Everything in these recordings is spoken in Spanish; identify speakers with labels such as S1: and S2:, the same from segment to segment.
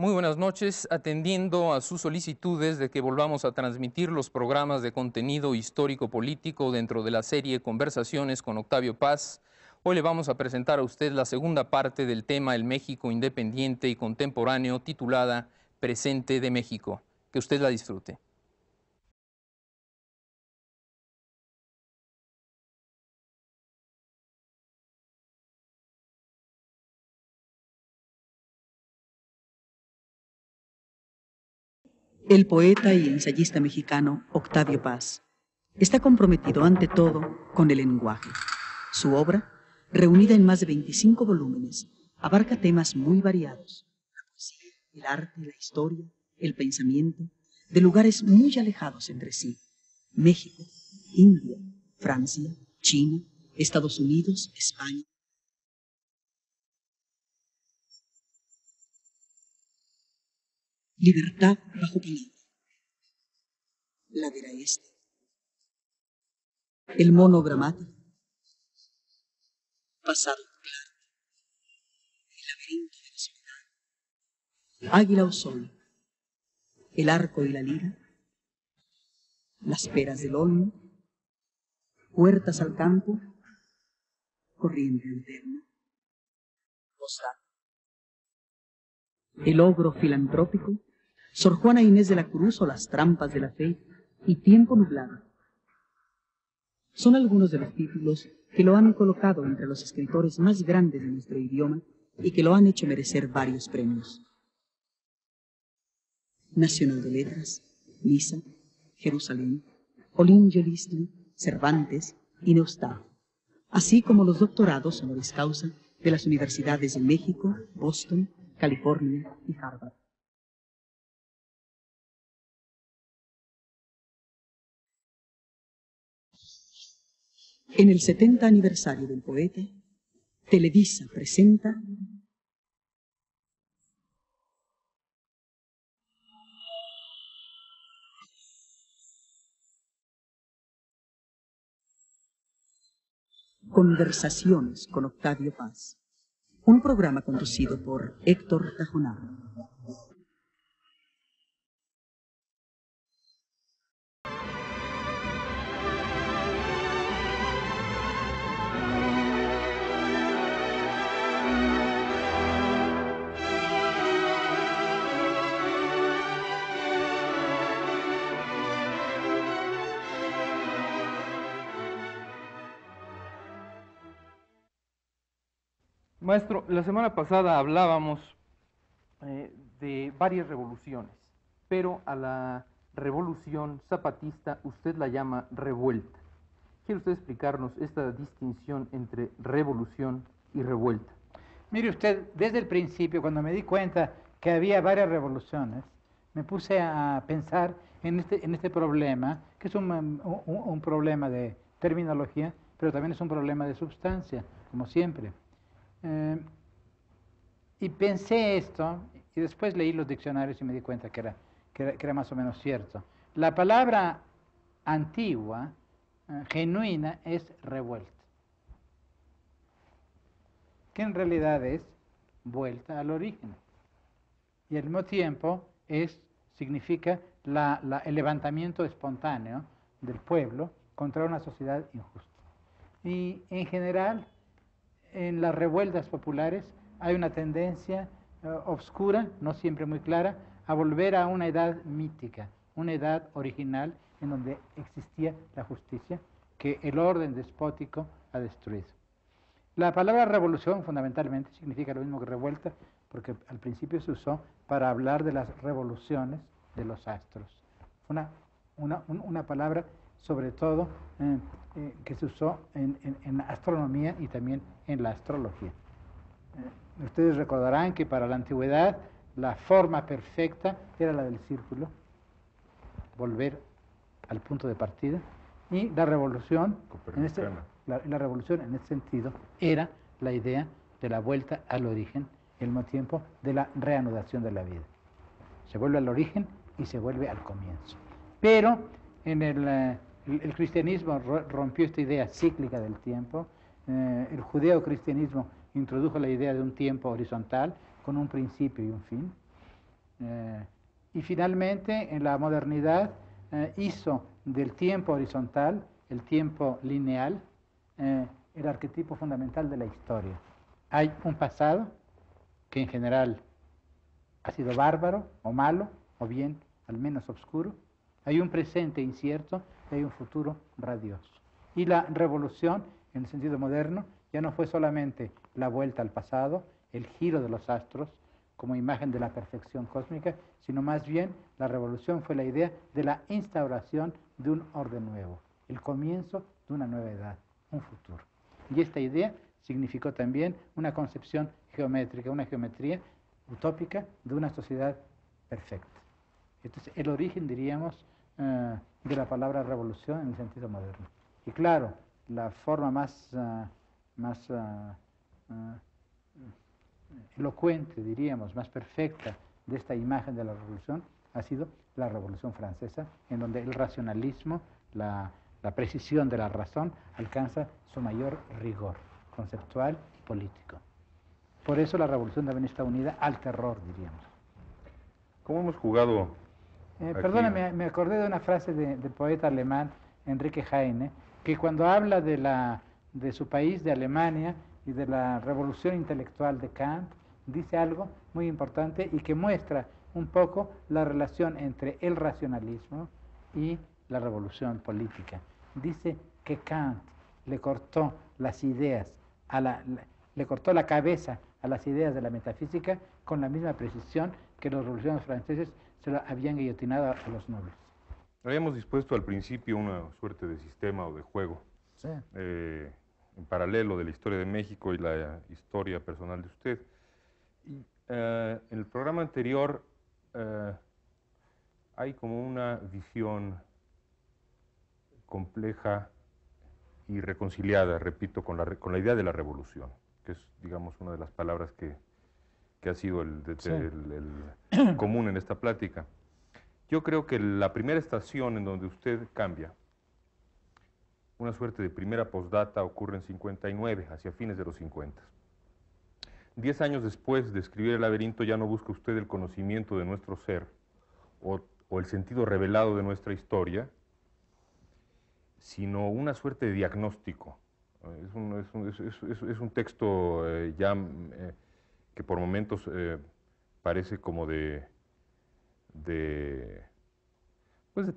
S1: Muy buenas noches. Atendiendo a sus solicitudes de que volvamos a transmitir los programas de contenido histórico-político dentro de la serie Conversaciones con Octavio Paz, hoy le vamos a presentar a usted la segunda parte del tema El México independiente y contemporáneo, titulada Presente de México. Que usted la disfrute.
S2: El poeta y ensayista mexicano Octavio Paz está comprometido ante todo con el lenguaje. Su obra, reunida en más de 25 volúmenes, abarca temas muy variados: la poesía, el arte, la historia, el pensamiento, de lugares muy alejados entre sí: México, India, Francia, China, Estados Unidos, España. Libertad bajo palabra. Ladera este. El monogramático. Pasado claro. El laberinto de la soledad. Águila o sol. El arco y la lira. Las peras del olmo. Puertas al campo. Corriente alterna. Posada. El ogro filantrópico. Sor Juana Inés de la Cruz o las trampas de la fe y Tiempo nublado. Son algunos de los títulos que lo han colocado entre los escritores más grandes de nuestro idioma y que lo han hecho merecer varios premios: Nacional de Letras, Lisa, Jerusalén, Olinjo Listli, Cervantes y Neustadt, así como los doctorados honoris causa de las universidades de México, Boston, California y Harvard. En el 70 aniversario del poeta, Televisa presenta Conversaciones con Octavio Paz, un programa conducido por Héctor Cajonado.
S1: Maestro, la semana pasada hablábamos de varias revoluciones, pero a la revolución zapatista usted la llama revuelta. ¿Quiere usted explicarnos esta distinción entre revolución y revuelta?
S3: Mire usted, desde el principio, cuando me di cuenta que había varias revoluciones, me puse a pensar en este problema, que es un problema de terminología, pero también es un problema de substancia, como siempre. Y pensé esto, y después leí los diccionarios y me di cuenta que era más o menos cierto. La palabra antigua, genuina, es revuelta, que en realidad es vuelta al origen. Y al mismo tiempo significa el levantamiento espontáneo del pueblo contra una sociedad injusta. Y en general, en las revueltas populares hay una tendencia obscura, no siempre muy clara, a volver a una edad mítica, una edad original en donde existía la justicia que el orden despótico ha destruido. La palabra revolución fundamentalmente significa lo mismo que revuelta, porque al principio se usó para hablar de las revoluciones de los astros. Una palabra sobre todo que se usó en astronomía y también en la astrología. Ustedes recordarán que para la antigüedad la forma perfecta era la del círculo, volver al punto de partida, y la revolución, la revolución en este sentido, era la idea de la vuelta al origen y al mismo tiempo de la reanudación de la vida. Se vuelve al origen y se vuelve al comienzo. Pero el cristianismo rompió esta idea cíclica del tiempo. El judeocristianismo introdujo la idea de un tiempo horizontal con un principio y un fin. Y finalmente, en la modernidad, hizo del tiempo horizontal, el tiempo lineal, el arquetipo fundamental de la historia. Hay un pasado que en general ha sido bárbaro o malo, o bien al menos oscuro. Hay un presente incierto y hay un futuro radioso. Y la revolución, en el sentido moderno, ya no fue solamente la vuelta al pasado, el giro de los astros como imagen de la perfección cósmica, sino más bien la revolución fue la idea de la instauración de un orden nuevo, el comienzo de una nueva edad, un futuro. Y esta idea significó también una concepción geométrica, una geometría utópica de una sociedad perfecta. Entonces, el origen, diríamos, de la palabra revolución en el sentido moderno. Y claro, la forma más elocuente, diríamos, más perfecta de esta imagen de la revolución ha sido la Revolución Francesa, en donde el racionalismo, la precisión de la razón, alcanza su mayor rigor conceptual y político. Por eso la revolución también está unida al terror, diríamos.
S4: ¿Cómo hemos jugado?
S3: Perdóname, me acordé de una frase del poeta alemán Enrique Heine, que cuando habla de su país, de Alemania, y de la revolución intelectual de Kant, dice algo muy importante y que muestra un poco la relación entre el racionalismo y la revolución política. Dice que Kant le cortó las ideas, le cortó la cabeza a las ideas de la metafísica con la misma precisión que los revolucionarios franceses se lo habían guillotinado a los nobles.
S4: Habíamos dispuesto al principio una suerte de sistema o de juego.
S3: Sí.
S4: En paralelo de la historia de México y la historia personal de usted. Y en el programa anterior hay como una visión compleja y reconciliada, repito, con la idea de la revolución, que es, digamos, una de las palabras que ha sido el común en esta plática. Yo creo que la primera estación en donde usted cambia, una suerte de primera postdata, ocurre en 59, hacia fines de los 50. 10 años después de escribir El laberinto, ya no busca usted el conocimiento de nuestro ser o el sentido revelado de nuestra historia, sino una suerte de diagnóstico. Es un texto que por momentos parece como de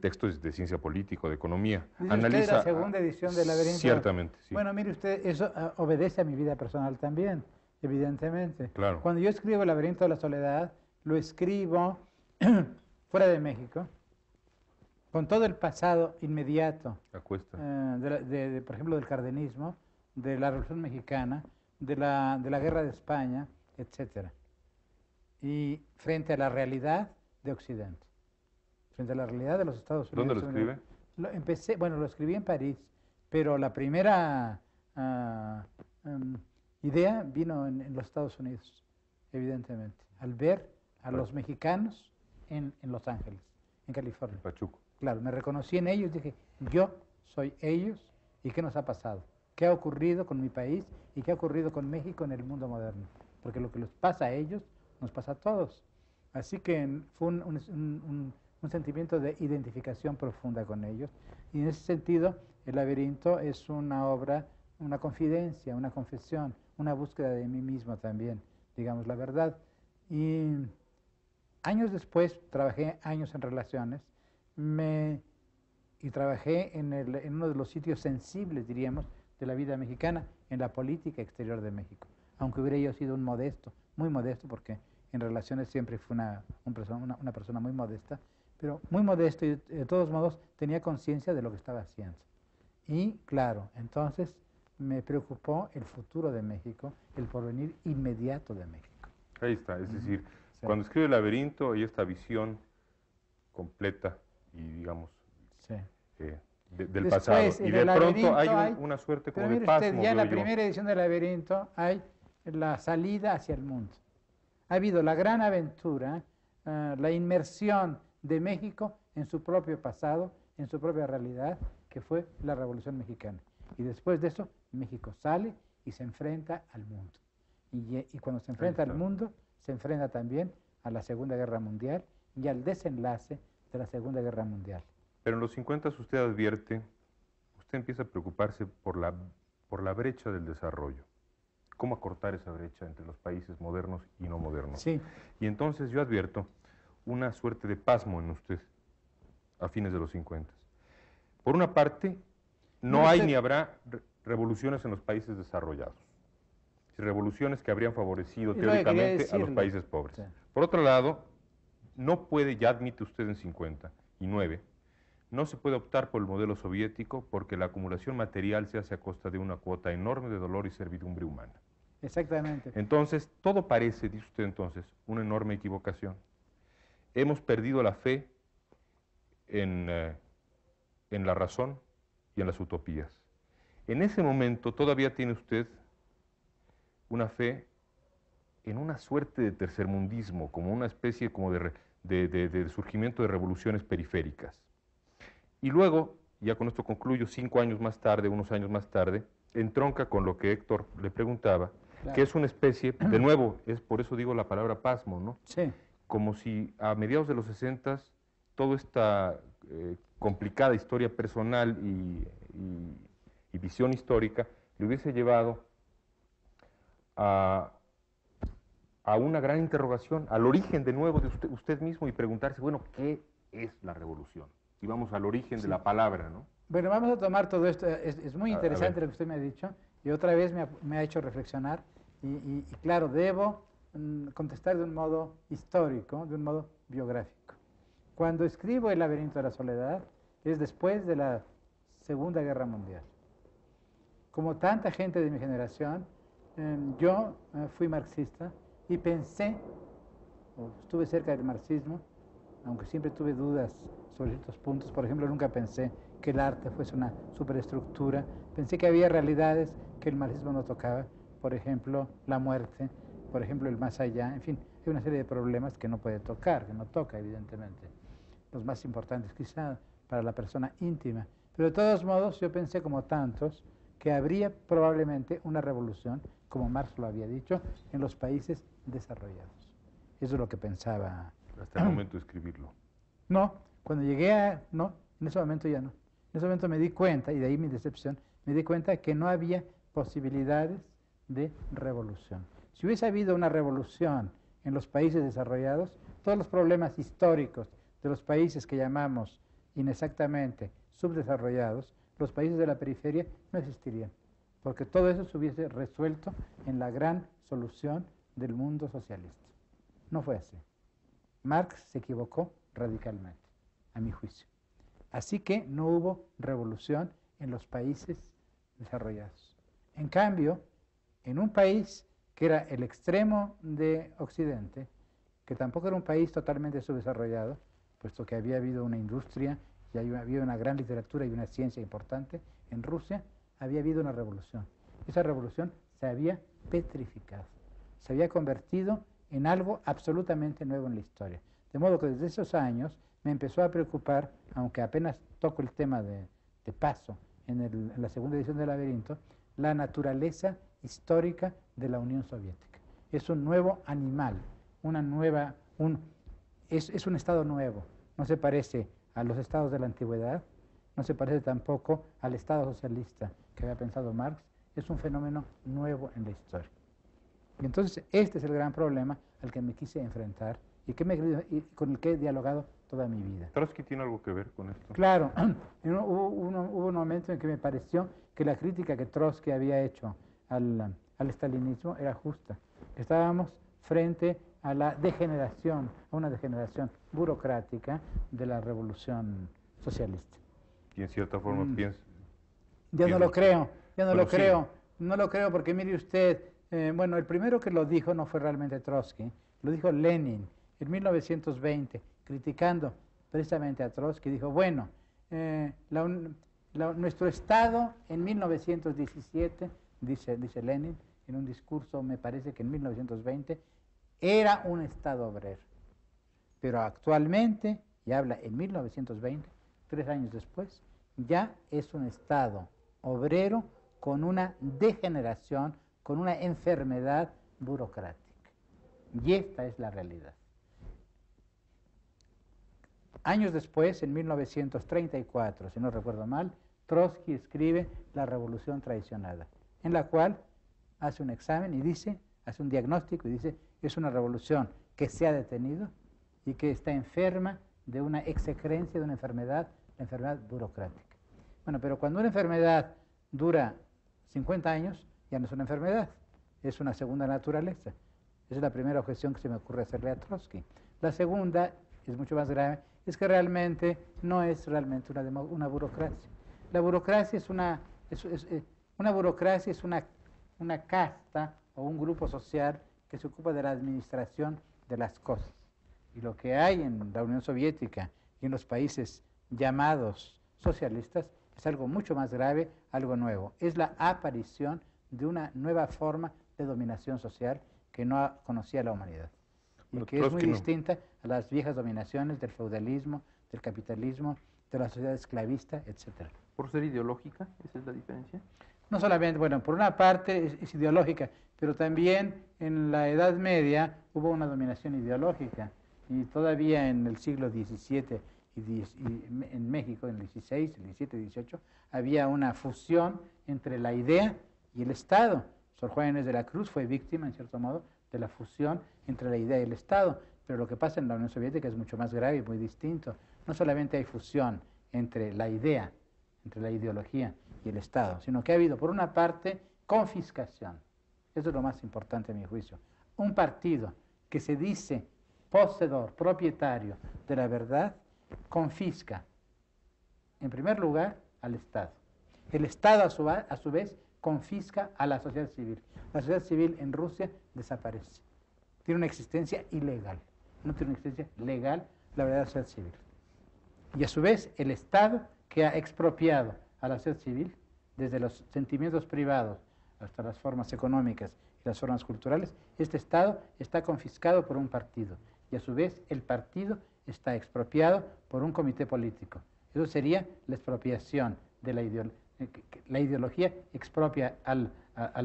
S4: textos de ciencia política, de economía.
S3: Dice usted la segunda edición del laberinto.
S4: Ciertamente, sí.
S3: Bueno, mire usted, eso obedece a mi vida personal también, evidentemente.
S4: Claro.
S3: Cuando yo escribo El laberinto de la soledad, lo escribo fuera de México, con todo el pasado inmediato, por ejemplo, del cardenismo, de la Revolución Mexicana, de la Guerra de España, etc. Y frente a la realidad de Occidente, frente a la realidad de los Estados Unidos.
S4: ¿Dónde lo escribe?
S3: Lo escribí en París, pero la primera idea vino en los Estados Unidos, evidentemente, al ver a los mexicanos en Los Ángeles, en California.
S4: Pachuco.
S3: Claro, me reconocí en ellos, dije, yo soy ellos, ¿y qué nos ha pasado? ¿Qué ha ocurrido con mi país y qué ha ocurrido con México en el mundo moderno? Porque lo que les pasa a ellos, nos pasa a todos. Así que fue un sentimiento de identificación profunda con ellos. Y en ese sentido, El laberinto es una obra, una confidencia, una confesión, una búsqueda de mí mismo también, digamos la verdad. Y años después, trabajé años en relaciones, y trabajé en uno de los sitios sensibles, diríamos, de la vida mexicana, en la política exterior de México. Aunque hubiera yo sido un modesto, muy modesto, porque en relaciones siempre fui una persona muy modesta, pero muy modesto y de todos modos tenía conciencia de lo que estaba haciendo. Y claro, entonces me preocupó el futuro de México, el porvenir inmediato de México.
S4: Ahí está, es decir, sí. Cuando escribe El laberinto hay esta visión completa y digamos
S3: sí.
S4: Del
S3: Después,
S4: pasado. Y de pronto hay una suerte como de pasmo.
S3: Usted, ya en la primera edición del laberinto hay la salida hacia el mundo. Ha habido la gran aventura, la inmersión de México en su propio pasado, en su propia realidad, que fue la Revolución Mexicana. Y después de eso, México sale y se enfrenta al mundo. Y cuando se enfrenta al mundo, se enfrenta también a la Segunda Guerra Mundial y al desenlace de la Segunda Guerra Mundial.
S4: Pero en los 50 usted advierte, usted empieza a preocuparse por la brecha del desarrollo. ¿Cómo acortar esa brecha entre los países modernos y no modernos?
S3: Sí.
S4: Y entonces yo advierto una suerte de pasmo en usted a fines de los 50. Por una parte, no hay ni habrá revoluciones en los países desarrollados. Revoluciones que habrían favorecido teóricamente a los países pobres. Sí. Por otro lado, no puede, ya admite usted en 59, no se puede optar por el modelo soviético porque la acumulación material se hace a costa de una cuota enorme de dolor y servidumbre humana.
S3: Exactamente.
S4: Entonces, todo parece, dice usted entonces, una enorme equivocación. Hemos perdido la fe en la razón y en las utopías. En ese momento todavía tiene usted una fe en una suerte de tercermundismo, como una especie como de surgimiento de revoluciones periféricas. Y luego, ya con esto concluyo, 5 años más tarde, unos años más tarde, entronca con lo que Héctor le preguntaba, claro, que es una especie, de nuevo, es por eso digo la palabra pasmo, ¿no?
S3: Sí.
S4: Como si a mediados de los 60 toda esta complicada historia personal y visión histórica le hubiese llevado a una gran interrogación, al origen de nuevo de usted mismo y preguntarse, bueno, ¿qué es la revolución? Y vamos al origen de la palabra, ¿no?
S3: Bueno, vamos a tomar todo esto, es muy interesante lo que usted me ha dicho, y otra vez me ha hecho reflexionar, y claro, debo contestar de un modo histórico, de un modo biográfico. Cuando escribo El laberinto de la soledad, es después de la Segunda Guerra Mundial. Como tanta gente de mi generación, yo fui marxista y pensé, o estuve cerca del marxismo, aunque siempre tuve dudas sobre ciertos puntos. Por ejemplo, nunca pensé que el arte fuese una superestructura. Pensé que había realidades que el marxismo no tocaba, por ejemplo, la muerte, por ejemplo, el más allá. En fin, hay una serie de problemas que no puede tocar, que no toca, evidentemente. Los más importantes quizá para la persona íntima. Pero de todos modos, yo pensé, como tantos, que habría probablemente una revolución, como Marx lo había dicho, en los países desarrollados. Eso es lo que pensaba.
S4: Hasta el momento de escribirlo.
S3: No, cuando llegué a... No, en ese momento ya no. En ese momento me di cuenta, y de ahí mi decepción, me di cuenta que no había posibilidades de revolución. Si hubiese habido una revolución en los países desarrollados, todos los problemas históricos de los países que llamamos inexactamente subdesarrollados, los países de la periferia no existirían, porque todo eso se hubiese resuelto en la gran solución del mundo socialista. No fue así. Marx se equivocó radicalmente, a mi juicio. Así que no hubo revolución en los países desarrollados. En cambio, en un país que era el extremo de Occidente, que tampoco era un país totalmente subdesarrollado, puesto que había habido una industria y había una gran literatura y una ciencia importante, en Rusia había habido una revolución. Esa revolución se había petrificado, se había convertido en algo absolutamente nuevo en la historia. De modo que desde esos años me empezó a preocupar, aunque apenas toco el tema de paso en la segunda edición del Laberinto, la naturaleza histórica de la Unión Soviética. Es un nuevo animal, es un estado nuevo. No se parece a los estados de la antigüedad, no se parece tampoco al estado socialista que había pensado Marx. Es un fenómeno nuevo en la historia. Y entonces este es el gran problema al que me quise enfrentar y con el que he dialogado toda mi vida.
S4: ¿Trotsky tiene algo que ver con esto?
S3: Claro, hubo un momento en que me pareció que la crítica que Trotsky había hecho al estalinismo era justa. Estábamos frente a la degeneración, a una degeneración burocrática de la revolución socialista.
S4: Y en cierta forma piensa...
S3: Yo no lo creo, no lo creo porque mire usted, bueno, el primero que lo dijo no fue realmente Trotsky, lo dijo Lenin en 1920, criticando precisamente a Trotsky, dijo, bueno, nuestro Estado en 1917, dice Lenin, en un discurso, me parece que en 1920, era un Estado obrero. Pero actualmente, y habla en 1920, 3 años después, ya es un Estado obrero con una degeneración, con una enfermedad burocrática. Y esta es la realidad. Años después, en 1934, si no recuerdo mal, Trotsky escribe La Revolución Traicionada, en la cual hace un examen y dice, hace un diagnóstico y dice, es una revolución que se ha detenido y que está enferma de una execrencia, de una enfermedad, la enfermedad burocrática. Bueno, pero cuando una enfermedad dura 50 años, ya no es una enfermedad, es una segunda naturaleza. Esa es la primera objeción que se me ocurre hacerle a Trotsky. La segunda, es mucho más grave, es que realmente no es realmente una burocracia. La burocracia es una casta o un grupo social que se ocupa de la administración de las cosas. Y lo que hay en la Unión Soviética y en los países llamados socialistas es algo mucho más grave, algo nuevo. Es la aparición de una nueva forma de dominación social que no conocía la humanidad. Y que es muy distinta a las viejas dominaciones del feudalismo, del capitalismo, de la sociedad esclavista, etc.
S1: ¿Por ser ideológica? ¿Esa es la diferencia?
S3: No solamente, bueno, por una parte es ideológica, pero también en la Edad Media hubo una dominación ideológica. Y todavía en el siglo XVII y en México, en el XVI, el XVII y XVIII, había una fusión entre la idea y el Estado. Sor Juana Inés de la Cruz fue víctima, en cierto modo, de la fusión entre la idea y el Estado. Pero lo que pasa en la Unión Soviética es mucho más grave y muy distinto. No solamente hay fusión entre la idea, entre la ideología y el Estado, sino que ha habido, por una parte, confiscación. Eso es lo más importante a mi juicio. Un partido que se dice poseedor, propietario de la verdad, confisca, en primer lugar, al Estado. El Estado, a su vez, confisca a la sociedad civil. La sociedad civil en Rusia desaparece. Tiene una existencia ilegal. No tiene una existencia legal la verdadera sociedad civil. Y a su vez, el Estado, que ha expropiado a la sociedad civil, desde los sentimientos privados hasta las formas económicas y las formas culturales, este Estado está confiscado por un partido. Y a su vez el partido está expropiado por un comité político. Eso sería la expropiación de la ideología. La ideología expropia al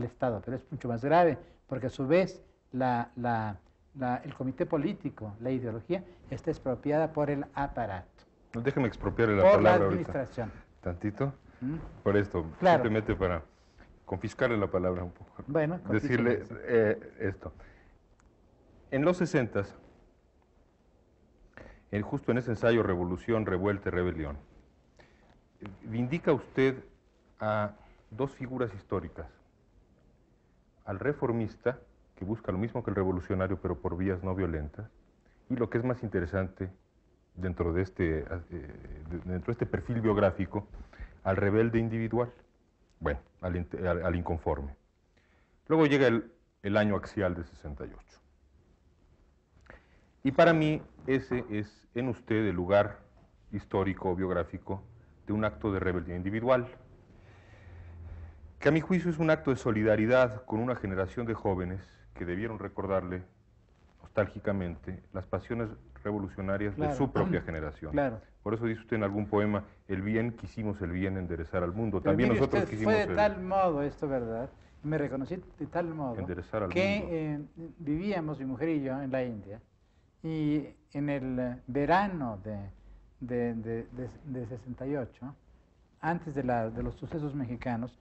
S3: Estado, pero es mucho más grave, porque a su vez el comité político, la ideología, está expropiada por el aparato.
S4: Déjeme expropiarle la
S3: por
S4: palabra
S3: la administración.
S4: ahorita. Tantito. Por esto,
S3: claro.
S4: Simplemente para confiscarle la palabra un poco.
S3: Bueno,
S4: decirle esto. En los 60s, justo en ese ensayo Revolución, Revuelta y Rebelión, indica usted a dos figuras históricas, al reformista, que busca lo mismo que el revolucionario, pero por vías no violentas, y lo que es más interesante dentro de este perfil biográfico, al rebelde individual, bueno, al inconforme. Luego llega el año axial de 68. Y para mí ese es en usted el lugar histórico o biográfico de un acto de rebeldía individual, que a mi juicio es un acto de solidaridad con una generación de jóvenes que debieron recordarle nostálgicamente las pasiones revolucionarias de su propia generación.
S3: Claro.
S4: Por eso dice usted en algún poema, el bien, quisimos el bien enderezar al mundo.
S3: Pero
S4: también
S3: mire,
S4: nosotros quisimos
S3: fue de tal modo esto, ¿verdad? Me reconocí de tal modo
S4: enderezar al
S3: que vivíamos, mi mujer y yo, en la India, y en el verano de 68, antes de los sucesos mexicanos,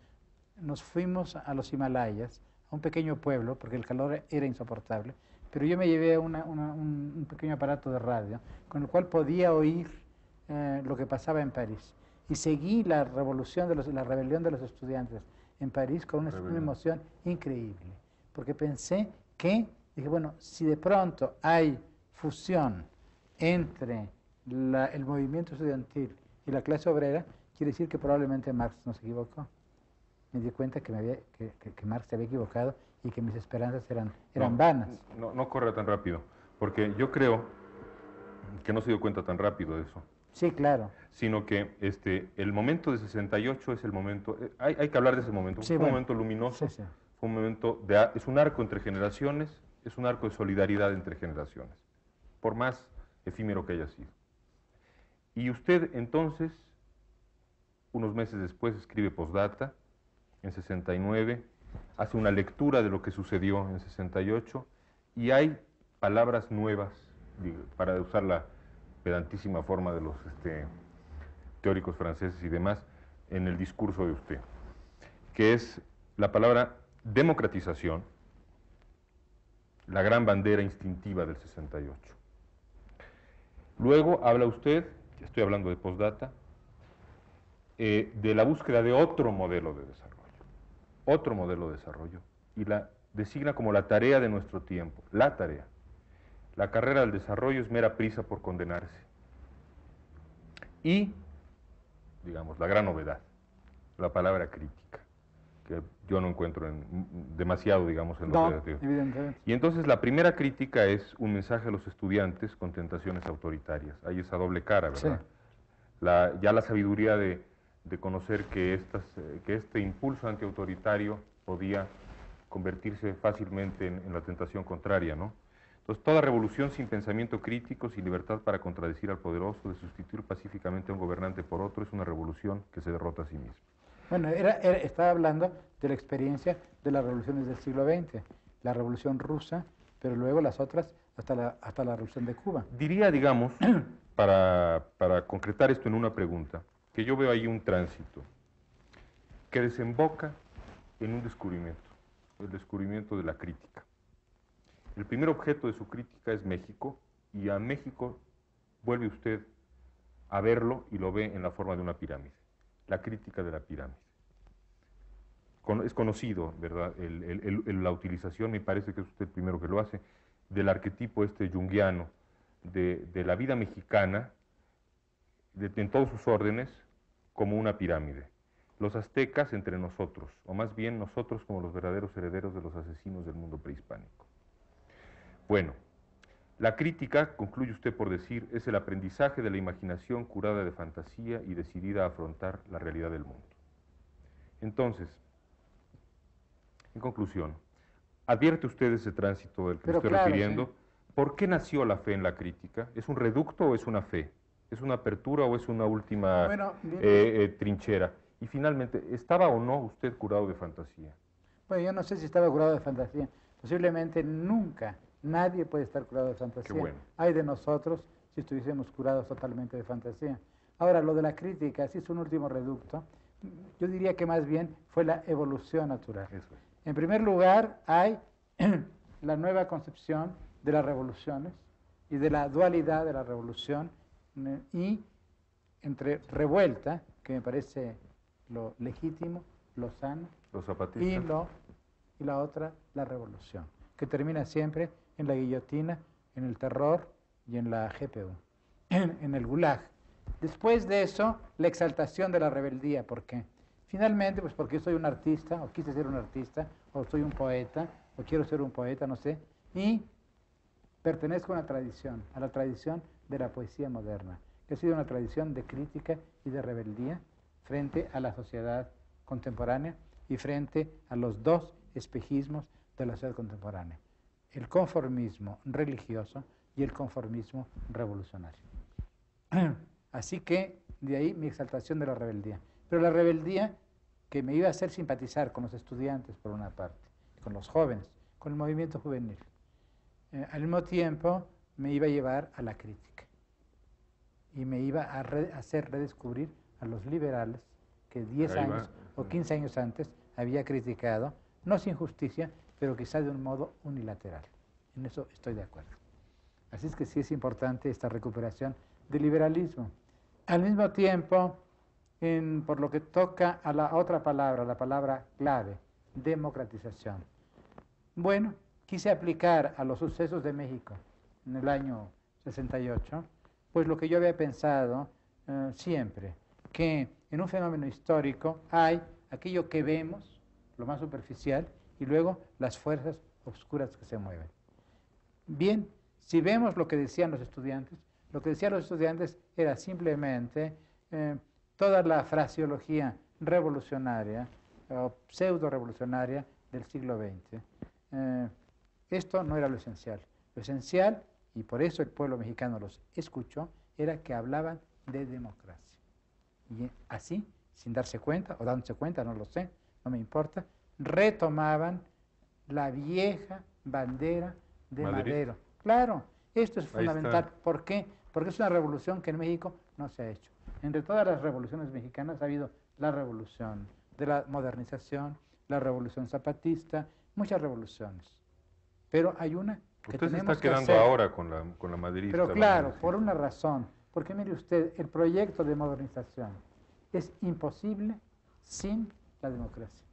S3: nos fuimos a los Himalayas, a un pequeño pueblo, porque el calor era insoportable, pero yo me llevé un pequeño aparato de radio, con el cual podía oír lo que pasaba en París. Y seguí la rebelión de los estudiantes en París con una emoción increíble, porque pensé dije, bueno, si de pronto hay fusión entre el movimiento estudiantil y la clase obrera, quiere decir que probablemente Marx no se equivocó. Me di cuenta que Marx se había equivocado y que mis esperanzas eran vanas.
S4: No corra tan rápido, porque yo creo que no se dio cuenta tan rápido de eso.
S3: Sí, claro.
S4: Sino que el momento de 68 es el momento, hay que hablar de ese momento,
S3: sí,
S4: fue un momento luminoso,
S3: sí.
S4: Fue un momento, es un arco entre generaciones, es un arco de solidaridad entre generaciones, por más efímero que haya sido. Y usted entonces, unos meses después, escribe Postdata, en 69, hace una lectura de lo que sucedió en 68, y hay palabras nuevas, para usar la pedantísima forma de los teóricos franceses y demás, en el discurso de usted, que es la palabra democratización, la gran bandera instintiva del 68. Luego habla usted, estoy hablando de postdata, de la búsqueda de otro modelo de desarrollo, y la designa como la tarea de nuestro tiempo, la tarea. La carrera del desarrollo es mera prisa por condenarse. Y, digamos, la gran novedad, la palabra crítica, que yo no encuentro demasiado, digamos, en los
S3: No, evidentemente.
S4: Y entonces la primera crítica es un mensaje a los estudiantes con tentaciones autoritarias. Hay esa doble cara, ¿verdad? Sí. Ya la sabiduría de conocer que este impulso antiautoritario podía convertirse fácilmente en la tentación contraria, ¿no? Entonces, toda revolución sin pensamiento crítico, sin libertad para contradecir al poderoso, de sustituir pacíficamente a un gobernante por otro, es una revolución que se derrota a sí misma.
S3: Bueno, estaba hablando de la experiencia de las revoluciones del siglo XX, la revolución rusa, pero luego las otras hasta la revolución de Cuba.
S4: Diría, digamos, para concretar esto en una pregunta, que yo veo ahí un tránsito que desemboca en un descubrimiento, el descubrimiento de la crítica. El primer objeto de su crítica es México, y a México vuelve usted a verlo y lo ve en la forma de una pirámide, la crítica de la pirámide. Es conocido, ¿verdad?, la utilización, me parece que es usted el primero que lo hace, del arquetipo junguiano de la vida mexicana, en todos sus órdenes, como una pirámide. Los aztecas entre nosotros, o más bien nosotros como los verdaderos herederos de los asesinos del mundo prehispánico. Bueno, la crítica, concluye usted por decir, es el aprendizaje de la imaginación curada de fantasía y decidida a afrontar la realidad del mundo. Entonces, en conclusión, advierte usted ese tránsito del que me estoy refiriendo. Sí. ¿Por qué nació la fe en la crítica? ¿Es un reducto o es una fe? ¿Es una apertura o es una última trinchera? Y finalmente, ¿estaba o no usted curado de fantasía?
S3: Bueno, yo no sé si estaba curado de fantasía. Posiblemente nunca. Nadie puede estar curado de fantasía.
S4: Qué bueno.
S3: Hay de nosotros si estuviésemos curados totalmente de fantasía. Ahora, lo de la crítica, si es un último reducto, yo diría que más bien fue la evolución natural.
S4: Eso es.
S3: En primer lugar, hay la nueva concepción de las revoluciones y de la dualidad de la revolución y entre revuelta, que me parece lo legítimo, lo sano,
S4: los zapatistas,
S3: y la otra, la revolución, que termina siempre en la guillotina, en el terror y en la GPU, en el gulag. Después de eso, la exaltación de la rebeldía. ¿Por qué? Finalmente, pues porque soy un artista, o quise ser un artista, o soy un poeta, o quiero ser un poeta, no sé, y pertenezco a una tradición, a la tradición de la poesía moderna, que ha sido una tradición de crítica y de rebeldía frente a la sociedad contemporánea y frente a los dos espejismos de la sociedad contemporánea, el conformismo religioso y el conformismo revolucionario. Así que de ahí mi exaltación de la rebeldía. Pero la rebeldía que me iba a hacer simpatizar con los estudiantes, por una parte, con los jóvenes, con el movimiento juvenil. Al mismo tiempo me iba a llevar a la crítica y me iba a hacer redescubrir a los liberales que 10 años o 15 años antes había criticado, no sin justicia, pero quizá de un modo unilateral. En eso estoy de acuerdo. Así es que sí es importante esta recuperación del liberalismo. Al mismo tiempo, por lo que toca a la otra palabra, la palabra clave, democratización. Bueno, quise aplicar a los sucesos de México en el año 68, pues lo que yo había pensado siempre, que en un fenómeno histórico hay aquello que vemos, lo más superficial, y luego las fuerzas oscuras que se mueven. Bien, si vemos lo que decían los estudiantes, lo que decían los estudiantes era simplemente toda la fraseología revolucionaria o pseudo-revolucionaria del siglo XX. Esto no era lo esencial. Lo esencial, y por eso el pueblo mexicano los escuchó, era que hablaban de democracia. Y así, sin darse cuenta, o dándose cuenta, no lo sé, no me importa, retomaban la vieja bandera de Madero. Claro, esto es fundamental. ¿Por qué? porque es una revolución que en México no se ha hecho. Entre todas las revoluciones mexicanas ha habido la revolución de la modernización, la revolución zapatista, muchas revoluciones. Pero hay una que
S4: usted
S3: tenemos
S4: se
S3: que
S4: está quedando
S3: hacer.
S4: ahora con la maderista.
S3: Pero claro, por una razón, porque mire usted, el proyecto de modernización es imposible sin la democracia,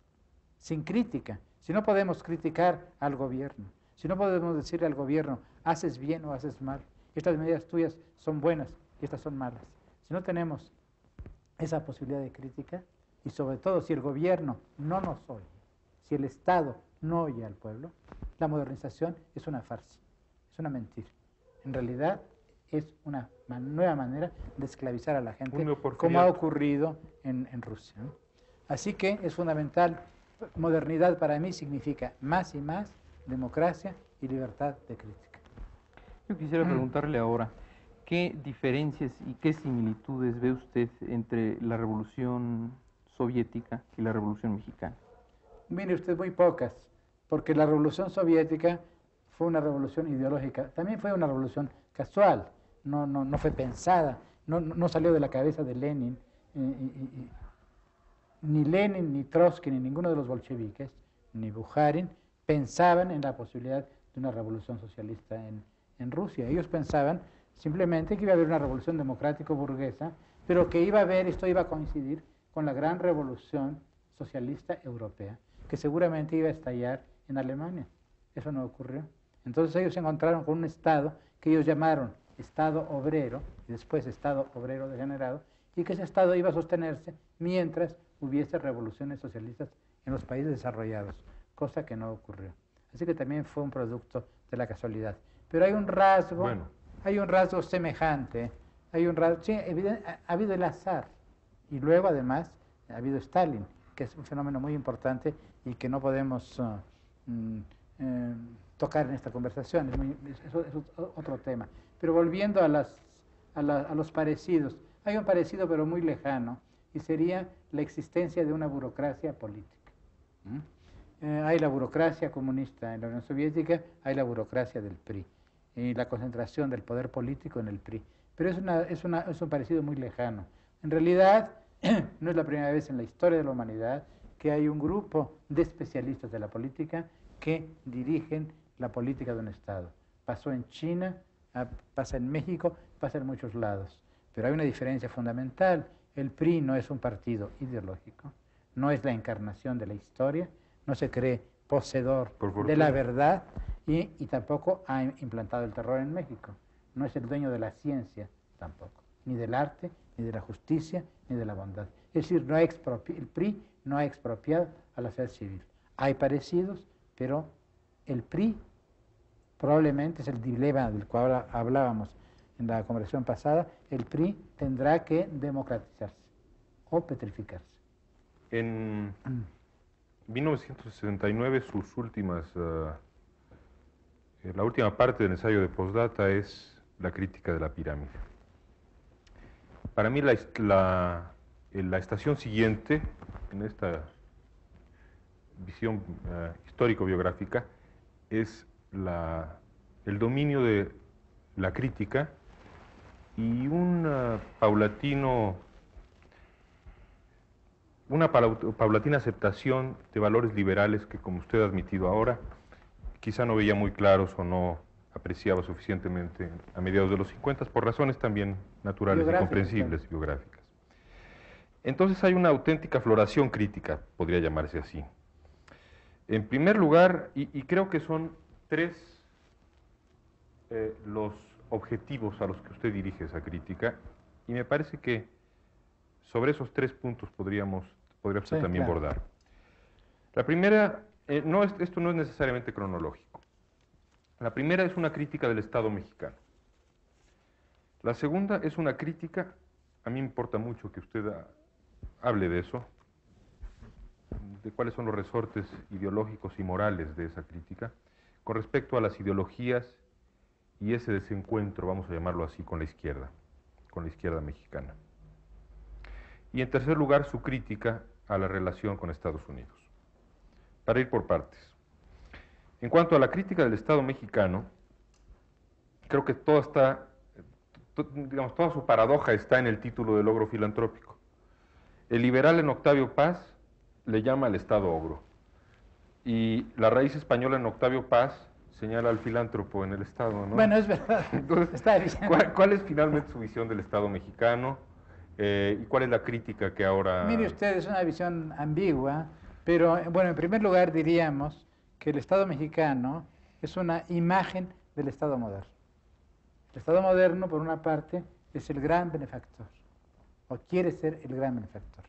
S3: sin crítica. Si no podemos criticar al gobierno, si no podemos decirle al gobierno, haces bien o haces mal, estas medidas tuyas son buenas y estas son malas. Si no tenemos esa posibilidad de crítica, y sobre todo si el gobierno no nos oye, si el Estado no oye al pueblo, la modernización es una farsa, es una mentira. En realidad es una nueva manera de esclavizar a la gente, como ha ocurrido en Rusia, ¿no? Así que es fundamental. Modernidad para mí significa más y más democracia y libertad de crítica.
S1: Yo quisiera preguntarle ahora, ¿qué diferencias y qué similitudes ve usted entre la Revolución Soviética y la Revolución Mexicana?
S3: Mire usted, muy pocas, porque la Revolución Soviética fue una revolución ideológica, también fue una revolución casual, no fue pensada, no salió de la cabeza de Lenin, ni Lenin, ni Trotsky, ni ninguno de los bolcheviques, ni Bukharin, pensaban en la posibilidad de una revolución socialista en Rusia. Ellos pensaban simplemente que iba a haber una revolución democrático-burguesa, pero que esto iba a coincidir con la gran revolución socialista europea, que seguramente iba a estallar en Alemania. Eso no ocurrió. Entonces ellos se encontraron con un Estado que ellos llamaron Estado obrero, y después Estado obrero degenerado, y que ese Estado iba a sostenerse mientras hubiese revoluciones socialistas en los países desarrollados, cosa que no ocurrió. Así que también fue un producto de la casualidad. Pero hay un rasgo semejante, sí, ha habido el azar, y luego además ha habido Stalin, que es un fenómeno muy importante y que no podemos tocar en esta conversación, eso es otro tema. Pero volviendo a los parecidos, hay un parecido pero muy lejano, y sería la existencia de una burocracia política. Hay la burocracia comunista en la Unión Soviética, hay la burocracia del PRI, y la concentración del poder político en el PRI. Pero es un parecido muy lejano. En realidad, no es la primera vez en la historia de la humanidad que hay un grupo de especialistas de la política que dirigen la política de un Estado. Pasó en China, pasa en México, pasa en muchos lados. Pero hay una diferencia fundamental. El PRI no es un partido ideológico, no es la encarnación de la historia, no se cree poseedor de la verdad y tampoco ha implantado el terror en México. No es el dueño de la ciencia tampoco, ni del arte, ni de la justicia, ni de la bondad. Es decir, el PRI no ha expropiado a la sociedad civil. Hay parecidos, pero el PRI probablemente es el dilema del cual hablábamos en la conversación pasada. El PRI tendrá que democratizarse o petrificarse.
S4: En 1969 la última parte del ensayo de postdata es la crítica de la pirámide. Para mí la estación siguiente en esta visión histórico-biográfica es el dominio de la crítica y una paulatina aceptación de valores liberales que, como usted ha admitido ahora, quizá no veía muy claros o no apreciaba suficientemente a mediados de los 50 por razones también naturales y comprensibles y biográficas. Entonces hay una auténtica floración crítica, podría llamarse así. En primer lugar, y creo que son tres los objetivos a los que usted dirige esa crítica, y me parece que sobre esos tres puntos podría usted también bordar. La primera, esto no es necesariamente cronológico. La primera es una crítica del Estado mexicano. La segunda es una crítica, a mí me importa mucho que usted hable de eso, de cuáles son los resortes ideológicos y morales de esa crítica, con respecto a las ideologías y ese desencuentro, vamos a llamarlo así, con la izquierda mexicana. Y en tercer lugar, su crítica a la relación con Estados Unidos. Para ir por partes. En cuanto a la crítica del Estado mexicano, creo que digamos, toda su paradoja está en el título de logro filantrópico. El liberal en Octavio Paz le llama al Estado ogro. Y la raíz española en Octavio Paz señala al filántropo en el Estado, ¿no?
S3: Bueno, es verdad.
S4: Entonces,
S3: Está bien.
S4: ¿cuál es finalmente su visión del Estado mexicano? ¿Y cuál es la crítica que ahora...?
S3: Mire usted, es una visión ambigua, pero bueno, en primer lugar diríamos que el Estado mexicano es una imagen del Estado moderno. El Estado moderno, por una parte, es el gran benefactor, o quiere ser el gran benefactor,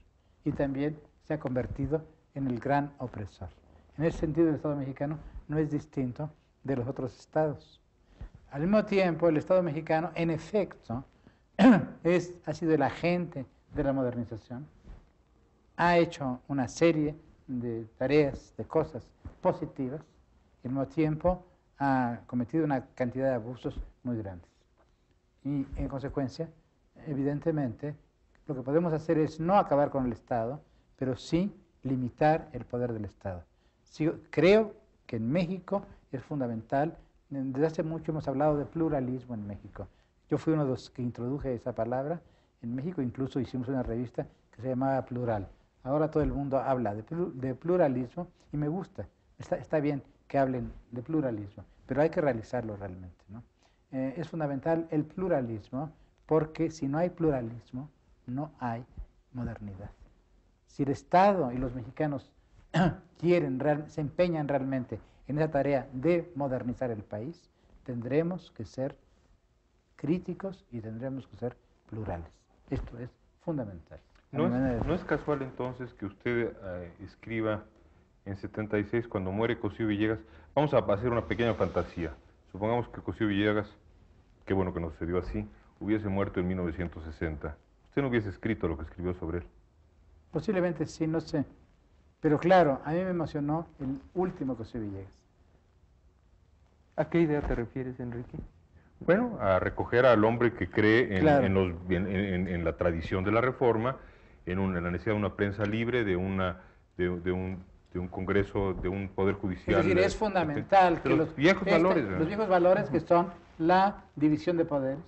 S3: y también se ha convertido en el gran opresor. En ese sentido, el Estado mexicano no es distinto de los otros estados. Al mismo tiempo, el Estado mexicano, en efecto, ha sido el agente de la modernización, ha hecho una serie de tareas, de cosas positivas, y al mismo tiempo ha cometido una cantidad de abusos muy grandes. Y en consecuencia, evidentemente, lo que podemos hacer es no acabar con el Estado, pero sí limitar el poder del Estado. Sí, creo que en México es fundamental, desde hace mucho hemos hablado de pluralismo en México. Yo fui uno de los que introduje esa palabra. En México incluso hicimos una revista que se llamaba Plural. Ahora todo el mundo habla de pluralismo y me gusta. Está bien que hablen de pluralismo, pero hay que realizarlo realmente, ¿no? Es fundamental el pluralismo porque si no hay pluralismo, no hay modernidad. Si el Estado y los mexicanos se empeñan realmente en esa tarea de modernizar el país, tendremos que ser críticos y tendremos que ser plurales. Esto es fundamental.
S4: ¿No es casual entonces que usted escriba en 76, cuando muere Cosío Villegas? Vamos a hacer una pequeña fantasía. Supongamos que Cosío Villegas, qué bueno que no sucedió así, hubiese muerto en 1960. ¿Usted no hubiese escrito lo que escribió sobre él?
S3: Posiblemente sí, no sé. Pero claro, a mí me emocionó el último Cosío Villegas.
S1: ¿A qué idea te refieres, Enrique?
S4: Bueno, a recoger al hombre que cree
S3: Claro.
S4: en la tradición de la Reforma, en la necesidad de una prensa libre, de un Congreso, de un Poder Judicial.
S3: Es decir, es fundamental que los
S4: viejos valores, ¿no?
S3: los viejos valores que son la división de poderes,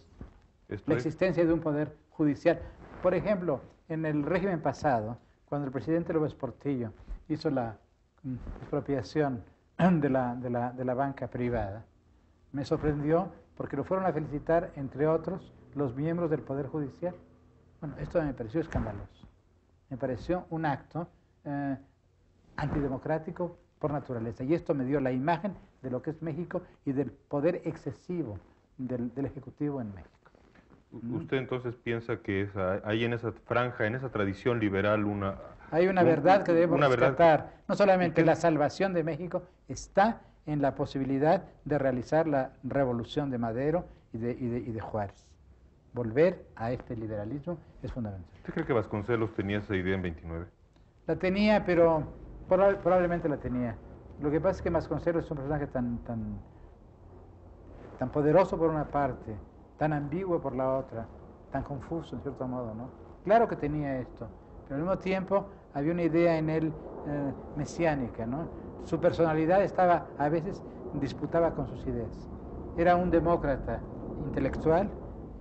S4: Esto
S3: la
S4: es.
S3: existencia de un poder judicial. Por ejemplo, en el régimen pasado, cuando el presidente López Portillo hizo la expropiación de la banca privada, me sorprendió porque lo fueron a felicitar, entre otros, los miembros del Poder Judicial. Bueno, esto me pareció escandaloso. Me pareció un acto antidemocrático por naturaleza. Y esto me dio la imagen de lo que es México y del poder excesivo del Ejecutivo en México.
S4: ¿Usted entonces piensa que hay en esa franja, en esa tradición liberal,
S3: hay una verdad que debemos rescatar? No solamente
S4: ¿Y qué?
S3: la salvación de México está en la posibilidad de realizar la revolución de Madero y de Juárez. Volver a este liberalismo es fundamental.
S4: ¿Usted cree que Vasconcelos tenía esa idea en 29?
S3: La tenía, pero probablemente la tenía. Lo que pasa es que Vasconcelos es un personaje tan poderoso por una parte, tan ambiguo por la otra, tan confuso en cierto modo, ¿no? Claro que tenía esto, pero al mismo tiempo había una idea en él mesiánica, ¿no? Su personalidad a veces disputaba con sus ideas. Era un demócrata intelectual,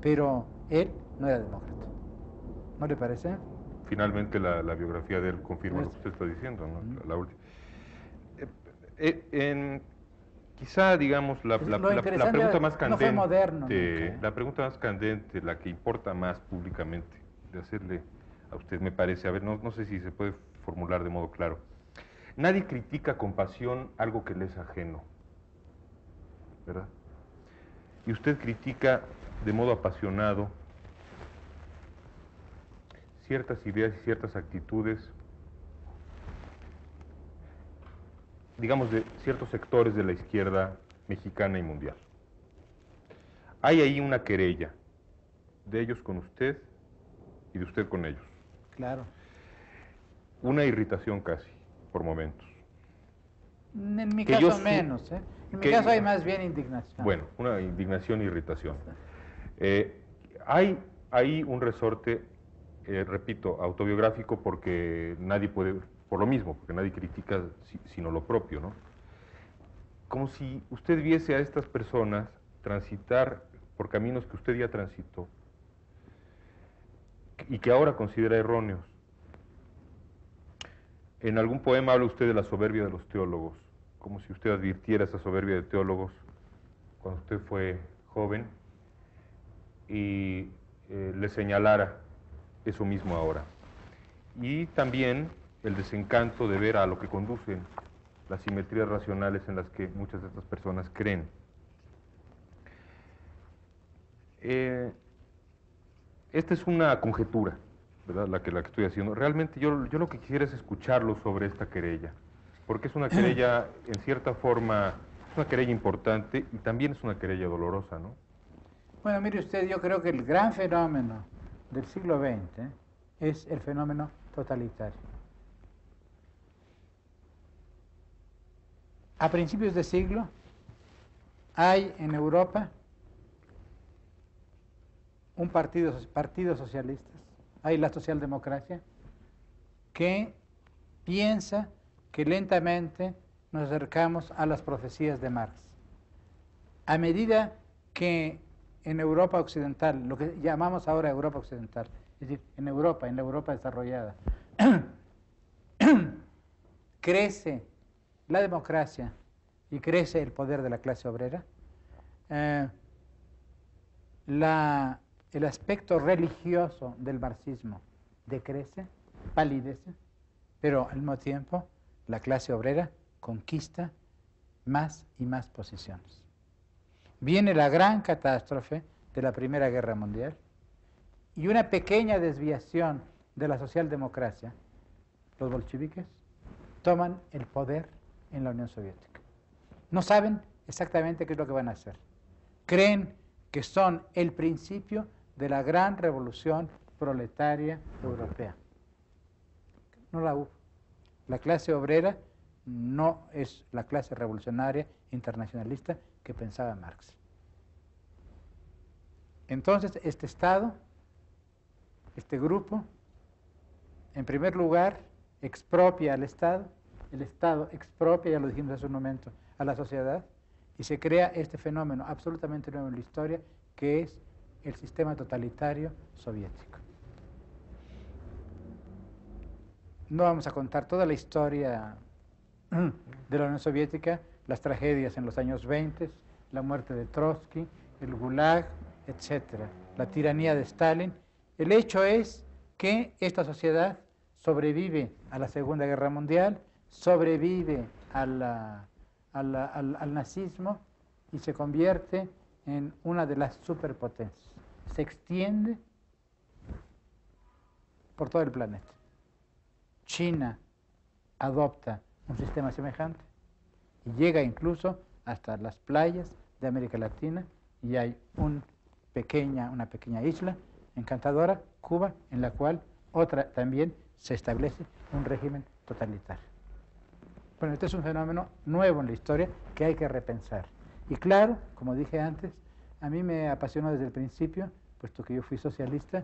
S3: pero él no era demócrata. ¿No le parece?
S4: Finalmente la biografía de él confirma lo que usted está diciendo, ¿no? La última. Quizá, digamos, la pregunta más candente,
S3: no fue moderno,
S4: la pregunta más candente, la que importa más públicamente, de hacerle a usted, me parece, a ver, no sé si se puede formular de modo claro. Nadie critica con pasión algo que le es ajeno, ¿verdad? Y usted critica de modo apasionado ciertas ideas y ciertas actitudes, digamos, de ciertos sectores de la izquierda mexicana y mundial. Hay ahí una querella de ellos con usted y de usted con ellos.
S3: Claro.
S4: Una irritación casi, por momentos.
S3: En mi caso menos, ¿eh? En mi caso hay más bien indignación.
S4: Bueno, una indignación e irritación. Hay ahí un resorte, repito, autobiográfico, porque nadie puede, por lo mismo, porque nadie critica sino lo propio, ¿no? Como si usted viese a estas personas transitar por caminos que usted ya transitó, y que ahora considera erróneos. En algún poema habla usted de la soberbia de los teólogos, como si usted advirtiera esa soberbia de teólogos cuando usted fue joven y le señalara eso mismo ahora. Y también el desencanto de ver a lo que conducen las simetrías racionales en las que muchas de estas personas creen. Esta es una conjetura, ¿verdad? La que estoy haciendo. Realmente yo lo que quisiera es escucharlo sobre esta querella, porque es una querella, en cierta forma, es una querella importante y también es una querella dolorosa, ¿no?
S3: Bueno, mire usted, yo creo que el gran fenómeno del siglo XX es el fenómeno totalitario. A principios de siglo hay en Europa un partidos socialistas, hay la socialdemocracia, que piensa que lentamente nos acercamos a las profecías de Marx. A medida que en Europa occidental, lo que llamamos ahora Europa occidental, es decir, en la Europa desarrollada, crece la democracia y crece el poder de la clase obrera, el aspecto religioso del marxismo decrece, palidece, pero al mismo tiempo la clase obrera conquista más y más posiciones. Viene la gran catástrofe de la Primera Guerra Mundial y una pequeña desviación de la socialdemocracia. Los bolcheviques toman el poder en la Unión Soviética. No saben exactamente qué es lo que van a hacer. Creen que son el principio de la gran revolución proletaria europea. No la hubo. La clase obrera no es la clase revolucionaria internacionalista que pensaba Marx. Entonces, este Estado, este grupo, en primer lugar, expropia al Estado, el Estado expropia, ya lo dijimos hace un momento, a la sociedad, y se crea este fenómeno absolutamente nuevo en la historia, que es el sistema totalitario soviético. No vamos a contar toda la historia de la Unión Soviética, las tragedias en los años 20, la muerte de Trotsky, el Gulag, etc., la tiranía de Stalin. El hecho es que esta sociedad sobrevive a la Segunda Guerra Mundial, sobrevive al nazismo y se convierte en una de las superpotencias. Se extiende por todo el planeta. China adopta un sistema semejante y llega incluso hasta las playas de América Latina, y hay una pequeña isla encantadora, Cuba, en la cual también se establece un régimen totalitario. Bueno, este es un fenómeno nuevo en la historia que hay que repensar. Y claro, como dije antes, a mí me apasionó desde el principio, puesto que yo fui socialista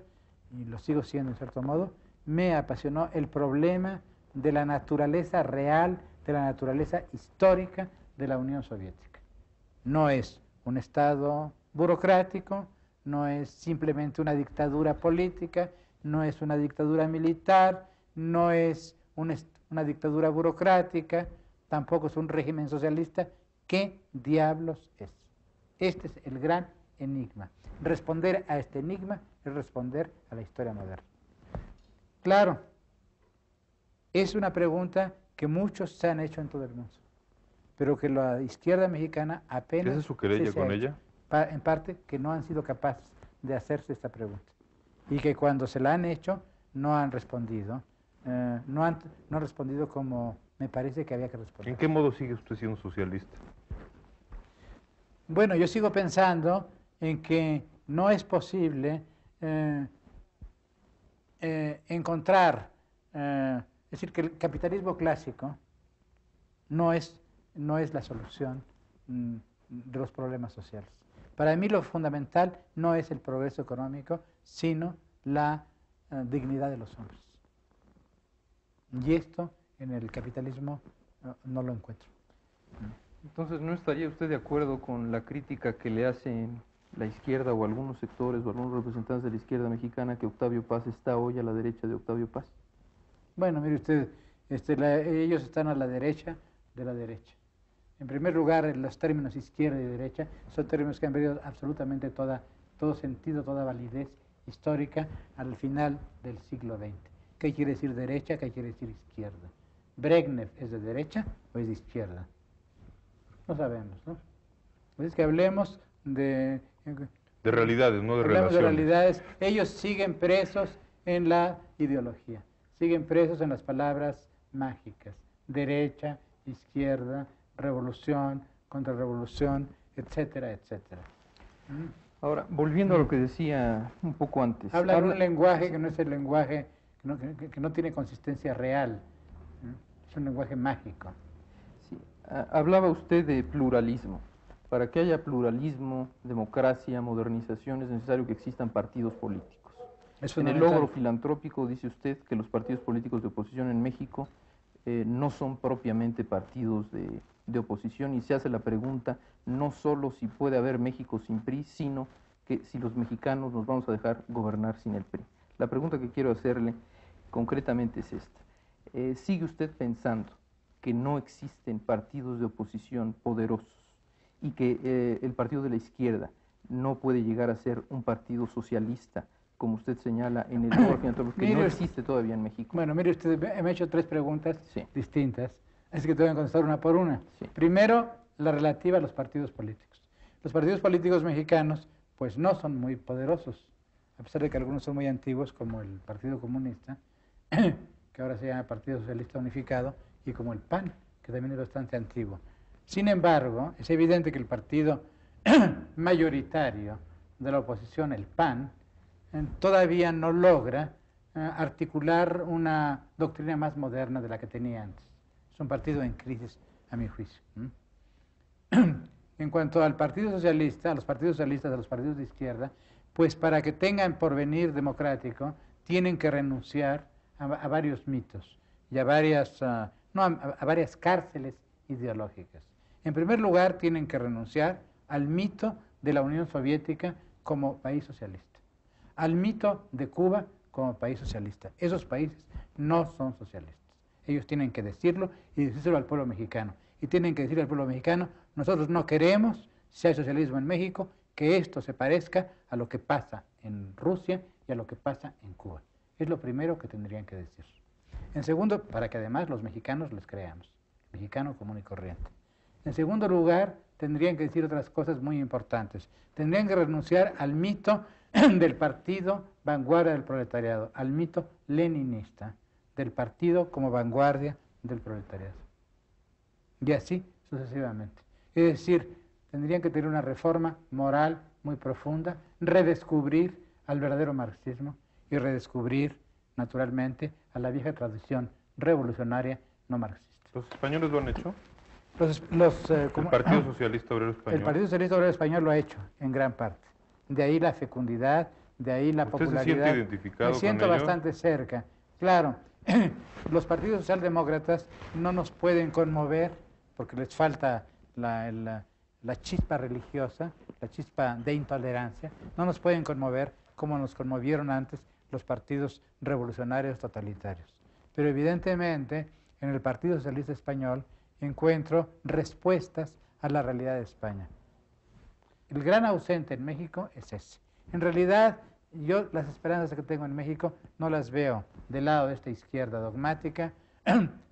S3: y lo sigo siendo en cierto modo, me apasionó el problema de la naturaleza real, de la naturaleza histórica de la Unión Soviética. No es un Estado burocrático, no es simplemente una dictadura política, no es una dictadura militar, no es una dictadura burocrática, tampoco es un régimen socialista. ¿Qué diablos es? Este es el gran enigma. Responder a este enigma es responder a la historia moderna. Claro, es una pregunta que muchos se han hecho en todo el mundo, pero que la izquierda mexicana apenas...
S4: ¿Esa es su querella con ella?
S3: En parte, que no han sido capaces de hacerse esta pregunta. Y que cuando se la han hecho, no han respondido. No han respondido como me parece que había que responder.
S4: ¿En qué modo sigue usted siendo socialista?
S3: Bueno, yo sigo pensando en que no es posible encontrar, es decir, que el capitalismo clásico no es la solución de los problemas sociales. Para mí lo fundamental no es el progreso económico, sino la dignidad de los hombres. Y esto en el capitalismo no lo encuentro.
S1: Entonces, ¿no estaría usted de acuerdo con la crítica que le hacen la izquierda o algunos sectores o algunos representantes de la izquierda mexicana que Octavio Paz está hoy a la derecha de Octavio Paz?
S3: Bueno, mire usted, ellos están a la derecha de la derecha. En primer lugar, los términos izquierda y derecha son términos que han perdido absolutamente todo sentido, toda validez histórica al final del siglo XX. ¿Qué quiere decir derecha? ¿Qué quiere decir izquierda? ¿Brezhnev es de derecha o es de izquierda? No sabemos, ¿no? Entonces que hablemos de
S4: realidades, no de
S3: hablemos
S4: relaciones.
S3: de realidades. Ellos siguen presos en la ideología, siguen presos en las palabras mágicas, derecha, izquierda, revolución, contrarrevolución, etcétera, etcétera.
S1: Ahora, volviendo a lo que decía un poco antes.
S3: Hablan un lenguaje que no es el lenguaje, que no tiene consistencia real, es un lenguaje mágico.
S1: Sí, hablaba usted de pluralismo. Para que haya pluralismo, democracia, modernización, es necesario que existan partidos políticos. En el logro filantrópico dice usted que los partidos políticos de oposición en México no son propiamente partidos de oposición, y se hace la pregunta no solo si puede haber México sin PRI, sino que si los mexicanos nos vamos a dejar gobernar sin el PRI. La pregunta que quiero hacerle concretamente es esta. ¿Sigue usted pensando que no existen partidos de oposición poderosos y que el partido de la izquierda no puede llegar a ser un partido socialista, como usted señala en el logro filantrópico, que no existe todavía en México?
S3: Bueno, mire usted, me ha hecho 3 preguntas distintas, así que te voy a contestar una por una.
S1: Sí.
S3: Primero, la relativa a los partidos políticos. Los partidos políticos mexicanos, pues no son muy poderosos, a pesar de que algunos son muy antiguos, como el Partido Comunista, que ahora se llama Partido Socialista Unificado, y como el PAN, que también es bastante antiguo. Sin embargo, es evidente que el partido mayoritario de la oposición, el PAN, todavía no logra articular una doctrina más moderna de la que tenía antes. Es un partido en crisis, a mi juicio. En cuanto al Partido Socialista, a los partidos socialistas, a los partidos de izquierda, pues para que tengan porvenir democrático, tienen que renunciar a varios mitos y a varias, a varias cárceles ideológicas. En primer lugar, tienen que renunciar al mito de la Unión Soviética como país socialista, al mito de Cuba como país socialista. Esos países no son socialistas. Ellos tienen que decirlo y decírselo al pueblo mexicano. Y tienen que decir al pueblo mexicano, nosotros no queremos, si hay socialismo en México, que esto se parezca a lo que pasa en Rusia y a lo que pasa en Cuba. Es lo primero que tendrían que decir. En segundo, para que además los mexicanos les creamos, mexicano común y corriente. En segundo lugar, tendrían que decir otras cosas muy importantes. Tendrían que renunciar al mito del partido vanguardia del proletariado, al mito leninista, del partido como vanguardia del proletariado. Y así sucesivamente. Es decir, tendrían que tener una reforma moral muy profunda, redescubrir al verdadero marxismo y redescubrir, naturalmente, a la vieja tradición revolucionaria no marxista.
S4: ¿Los españoles lo han hecho?
S3: El
S4: Partido Socialista Obrero Español.
S3: El Partido Socialista Obrero Español lo ha hecho, en gran parte. De ahí la fecundidad, de ahí la popularidad.
S4: ¿Usted se siente identificado
S3: Me siento
S4: con ello?
S3: bastante cerca. Claro, los partidos socialdemócratas no nos pueden conmover porque les falta la chispa religiosa, la chispa de intolerancia. No nos pueden conmover como nos conmovieron antes los partidos revolucionarios totalitarios. Pero evidentemente, en el Partido Socialista Español encuentro respuestas a la realidad de España. El gran ausente en México es ese. En realidad, yo las esperanzas que tengo en México no las veo del lado de esta izquierda dogmática.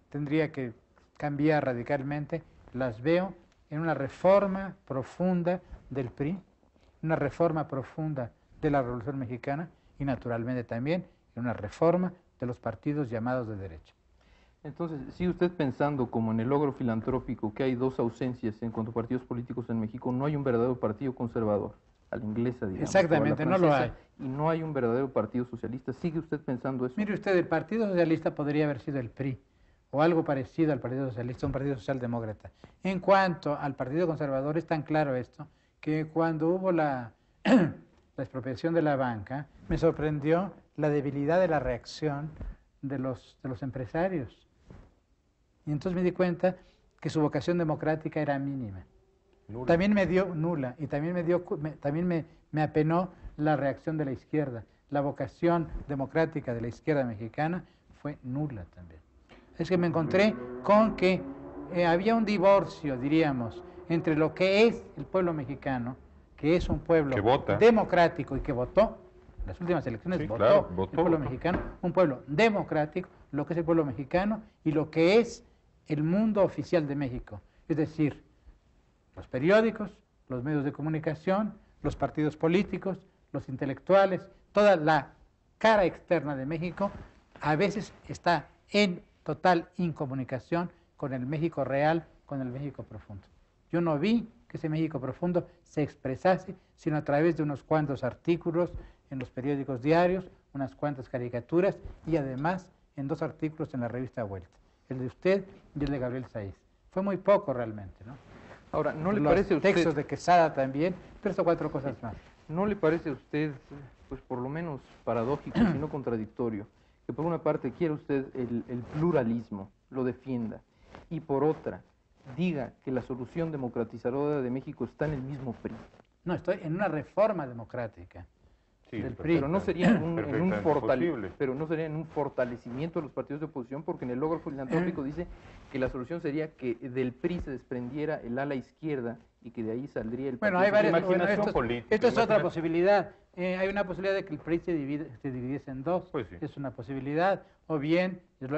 S3: Tendría que cambiar radicalmente. Las veo en una reforma profunda del PRI, una reforma profunda de la Revolución Mexicana y naturalmente también en una reforma de los partidos llamados de derecha.
S1: Entonces, ¿sigue usted pensando, como en el logro filantrópico, que hay 2 ausencias en cuanto a partidos políticos en México? No hay un verdadero partido conservador, a la inglesa, digamos.
S3: Exactamente, no lo hay.
S1: Y no hay un verdadero partido socialista. ¿Sigue usted pensando eso?
S3: Mire usted, el Partido Socialista podría haber sido el PRI, o algo parecido al Partido Socialista, un partido socialdemócrata. En cuanto al Partido Conservador, es tan claro esto, que cuando hubo la expropiación de la banca, me sorprendió la debilidad de la reacción de los empresarios. Y entonces me di cuenta que su vocación democrática era mínima.
S4: Nula.
S3: También me dio nula, y también me apenó la reacción de la izquierda. La vocación democrática de la izquierda mexicana fue nula también. Es que me encontré con que había un divorcio, diríamos, entre lo que es el pueblo mexicano, que es un pueblo democrático y que votó, en las últimas elecciones
S4: sí,
S3: votó,
S4: claro,
S3: el pueblo mexicano, un pueblo democrático, lo que es el pueblo mexicano y lo que es el mundo oficial de México. Es decir, los periódicos, los medios de comunicación, los partidos políticos, los intelectuales, toda la cara externa de México a veces está en total incomunicación con el México real, con el México profundo. Yo no vi que ese México profundo se expresase sino a través de unos cuantos artículos en los periódicos diarios, unas cuantas caricaturas y además en 2 artículos en la revista Vuelta, el de usted y el de Gabriel Saíz. Fue muy poco realmente, ¿no?
S1: Ahora, ¿no le
S3: Los
S1: parece a usted...
S3: textos de Quesada también, 3 o 4 cosas más.
S1: ¿No le parece a usted, pues por lo menos paradójico, si no contradictorio, que por una parte quiera usted el pluralismo, lo defienda, y por otra diga que la solución democratizadora de México está en el mismo PRI?
S3: No, estoy en una reforma democrática del PRI.
S1: Pero no sería en un
S4: posible.
S1: fortalecimiento de los partidos de oposición, porque en el logro filantrópico dice que la solución sería que del PRI se desprendiera el ala izquierda y que de ahí saldría el
S3: Bueno,
S1: partido.
S3: hay varias.
S4: Imaginación política,
S3: Esto es otra posibilidad. Hay una posibilidad de que el PRI se dividiese en 2.
S4: Pues sí.
S3: Es una posibilidad. O bien, es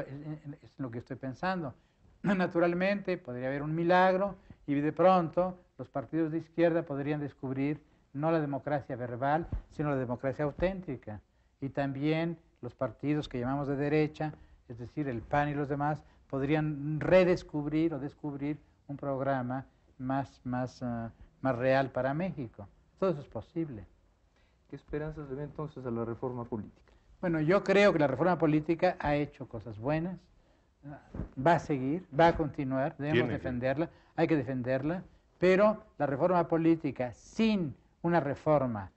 S3: lo que estoy pensando. Naturalmente, podría haber un milagro y de pronto los partidos de izquierda podrían descubrir no la democracia verbal, sino la democracia auténtica. Y también los partidos que llamamos de derecha, es decir, el PAN y los demás, podrían redescubrir o descubrir un programa más real para México. Todo eso es posible.
S1: ¿Qué esperanzas le ve entonces a la reforma política?
S3: Bueno, yo creo que la reforma política ha hecho cosas buenas, va a seguir, va a continuar, debemos defenderla, hay que defenderla, pero la reforma política sin una reforma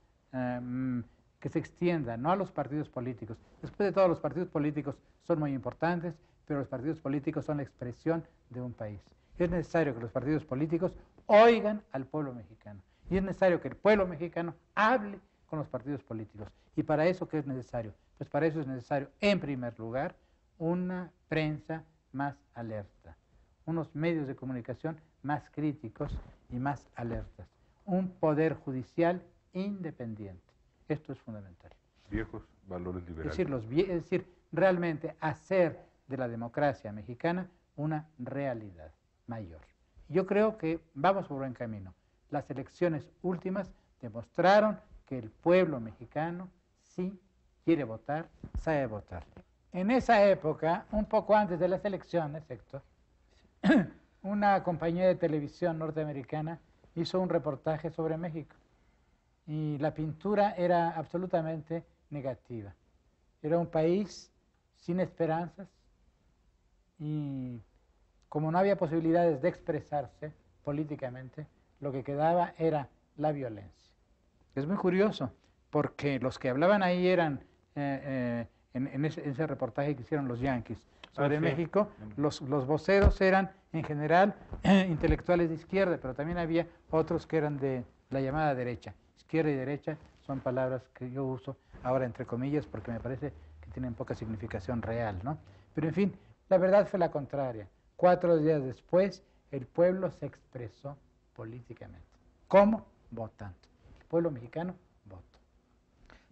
S3: que se extienda, no a los partidos políticos. Después de todo, los partidos políticos son muy importantes, pero los partidos políticos son la expresión de un país. Es necesario que los partidos políticos oigan al pueblo mexicano. Y es necesario que el pueblo mexicano hable con los partidos políticos. ¿Y para eso qué es necesario? Pues para eso es necesario, en primer lugar, una prensa más alerta, unos medios de comunicación más críticos y más alertas, un poder judicial independiente. Esto es fundamental.
S4: Viejos valores liberales.
S3: Es decir, realmente hacer de la democracia mexicana una realidad mayor. Yo creo que vamos por buen camino. Las elecciones últimas demostraron que el pueblo mexicano sí quiere votar, sabe votar. En esa época, un poco antes de las elecciones, Héctor, una compañía de televisión norteamericana hizo un reportaje sobre México y la pintura era absolutamente negativa. Era un país sin esperanzas y como no había posibilidades de expresarse políticamente, lo que quedaba era la violencia. Es muy curioso porque los que hablaban ahí eran, en ese reportaje que hicieron los Yankees sobre México, los voceros eran en general intelectuales de izquierda, pero también había otros que eran de la llamada derecha. Izquierda y derecha son palabras que yo uso ahora entre comillas porque me parece que tienen poca significación real, ¿no? Pero en fin, la verdad fue la contraria. 4 días después, el pueblo se expresó políticamente. ¿Cómo? Votando. El pueblo mexicano votó.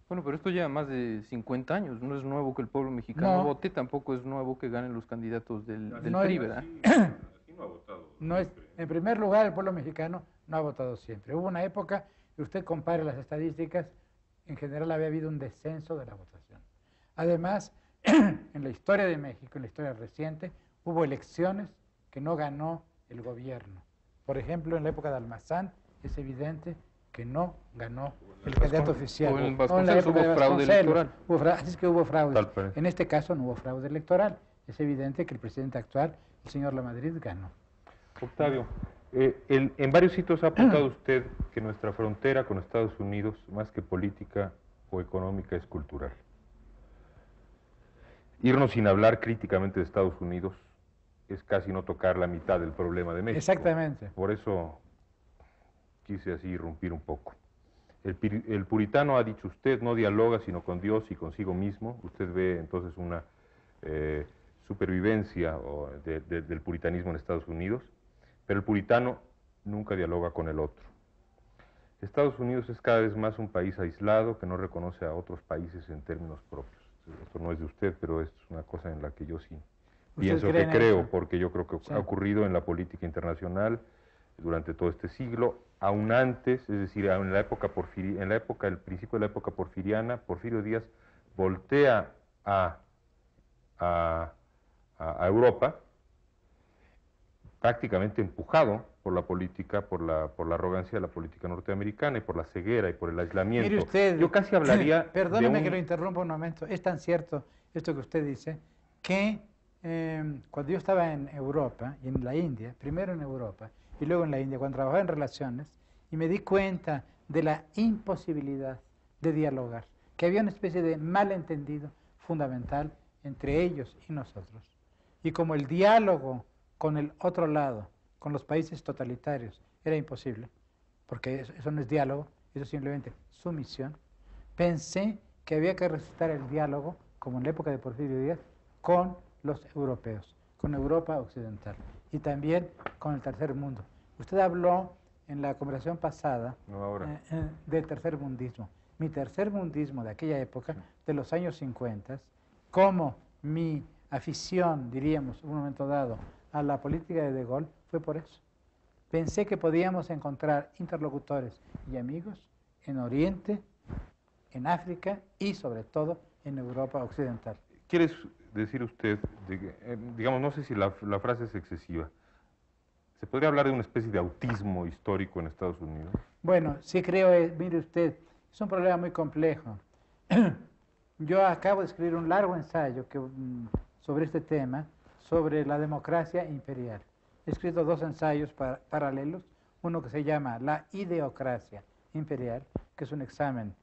S1: Bueno, pero esto lleva más de 50 años. No es nuevo que el pueblo mexicano vote, tampoco es nuevo que ganen los candidatos del PRI, ¿verdad?
S4: Así no ha votado.
S3: No es, en primer lugar, el pueblo mexicano no ha votado siempre. Hubo una época, y usted compare las estadísticas, en general había habido un descenso de la votación. Además, en la historia de México, en la historia reciente, hubo elecciones que no ganó el gobierno. Por ejemplo, en la época de Almazán, es evidente que no ganó el candidato oficial.
S1: O en Vasconcelos hubo fraude electoral.
S3: Así es que hubo fraude. En este caso no hubo fraude electoral. Es evidente que el presidente actual, el señor Lamadrid, ganó.
S4: Octavio, en varios sitios ha apuntado usted que nuestra frontera con Estados Unidos, más que política o económica, es cultural. Irnos sin hablar críticamente de Estados Unidos es casi no tocar la mitad del problema de México.
S3: Exactamente.
S4: Por eso quise así irrumpir un poco. El puritano, ha dicho usted, no dialoga sino con Dios y consigo mismo. Usted ve entonces una supervivencia del puritanismo en Estados Unidos, pero el puritano nunca dialoga con el otro. Estados Unidos es cada vez más un país aislado que no reconoce a otros países en términos propios. Esto no es de usted, pero es una cosa en la que yo sí pienso que creo, porque yo creo que ha ocurrido en la política internacional durante todo este siglo, aún antes, es decir, en la época el principio de la época porfiriana. Porfirio Díaz voltea a Europa, prácticamente empujado por la política, por la arrogancia de la política norteamericana y por la ceguera y por el aislamiento.
S3: Mire usted,
S4: yo casi hablaría
S3: perdóneme que lo interrumpa un momento, es tan cierto esto que usted dice, que cuando yo estaba en Europa y en la India, primero en Europa y luego en la India, cuando trabajaba en relaciones, y me di cuenta de la imposibilidad de dialogar, que había una especie de malentendido fundamental entre ellos y nosotros. Y como el diálogo con el otro lado, con los países totalitarios, era imposible, porque eso no es diálogo, eso es simplemente sumisión, pensé que había que resucitar el diálogo, como en la época de Porfirio Díaz, con los europeos, con Europa occidental y también con el tercer mundo. Usted habló en la conversación pasada del tercer mundismo. Mi tercer mundismo de aquella época, de los años 50, como mi afición, diríamos, en un momento dado, a la política de Gaulle, fue por eso. Pensé que podíamos encontrar interlocutores y amigos en Oriente, en África y sobre todo en Europa occidental.
S4: ¿Quiere decir usted, digamos, no sé si la frase es excesiva, ¿se podría hablar de una especie de autismo histórico en Estados Unidos?
S3: Bueno, sí creo, mire usted, es un problema muy complejo. Yo acabo de escribir un largo ensayo sobre este tema, sobre la democracia imperial. He escrito dos ensayos paralelos, uno que se llama La ideocracia imperial, que es un examen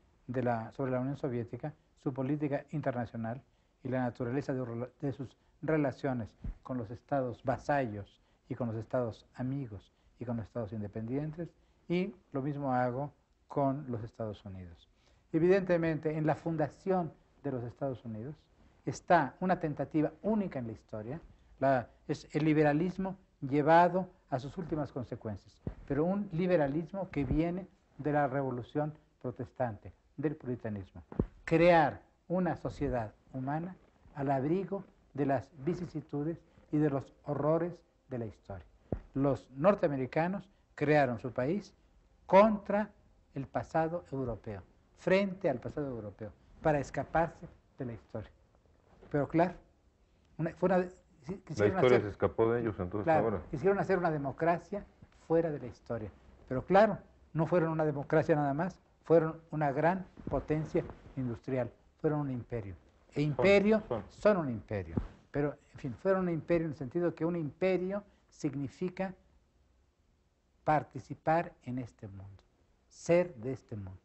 S3: sobre la Unión Soviética, su política internacional y la naturaleza de sus relaciones con los estados vasallos y con los estados amigos y con los estados independientes, y lo mismo hago con los Estados Unidos. Evidentemente, en la fundación de los Estados Unidos está una tentativa única en la historia, es el liberalismo llevado a sus últimas consecuencias, pero un liberalismo que viene de la revolución protestante, del puritanismo. Crear una sociedad humana al abrigo de las vicisitudes y de los horrores de la historia. Los norteamericanos crearon su país contra el pasado europeo, frente al pasado europeo, para escaparse de la historia. Pero claro,
S4: la historia se escapó de ellos, entonces
S3: claro,
S4: ahora.
S3: Quisieron hacer una democracia fuera de la historia. Pero claro, no fueron una democracia nada más, fueron una gran potencia industrial, fueron un imperio. E imperio son un imperio. Pero, en fin, fueron un imperio en el sentido que un imperio significa participar en este mundo, ser de este mundo.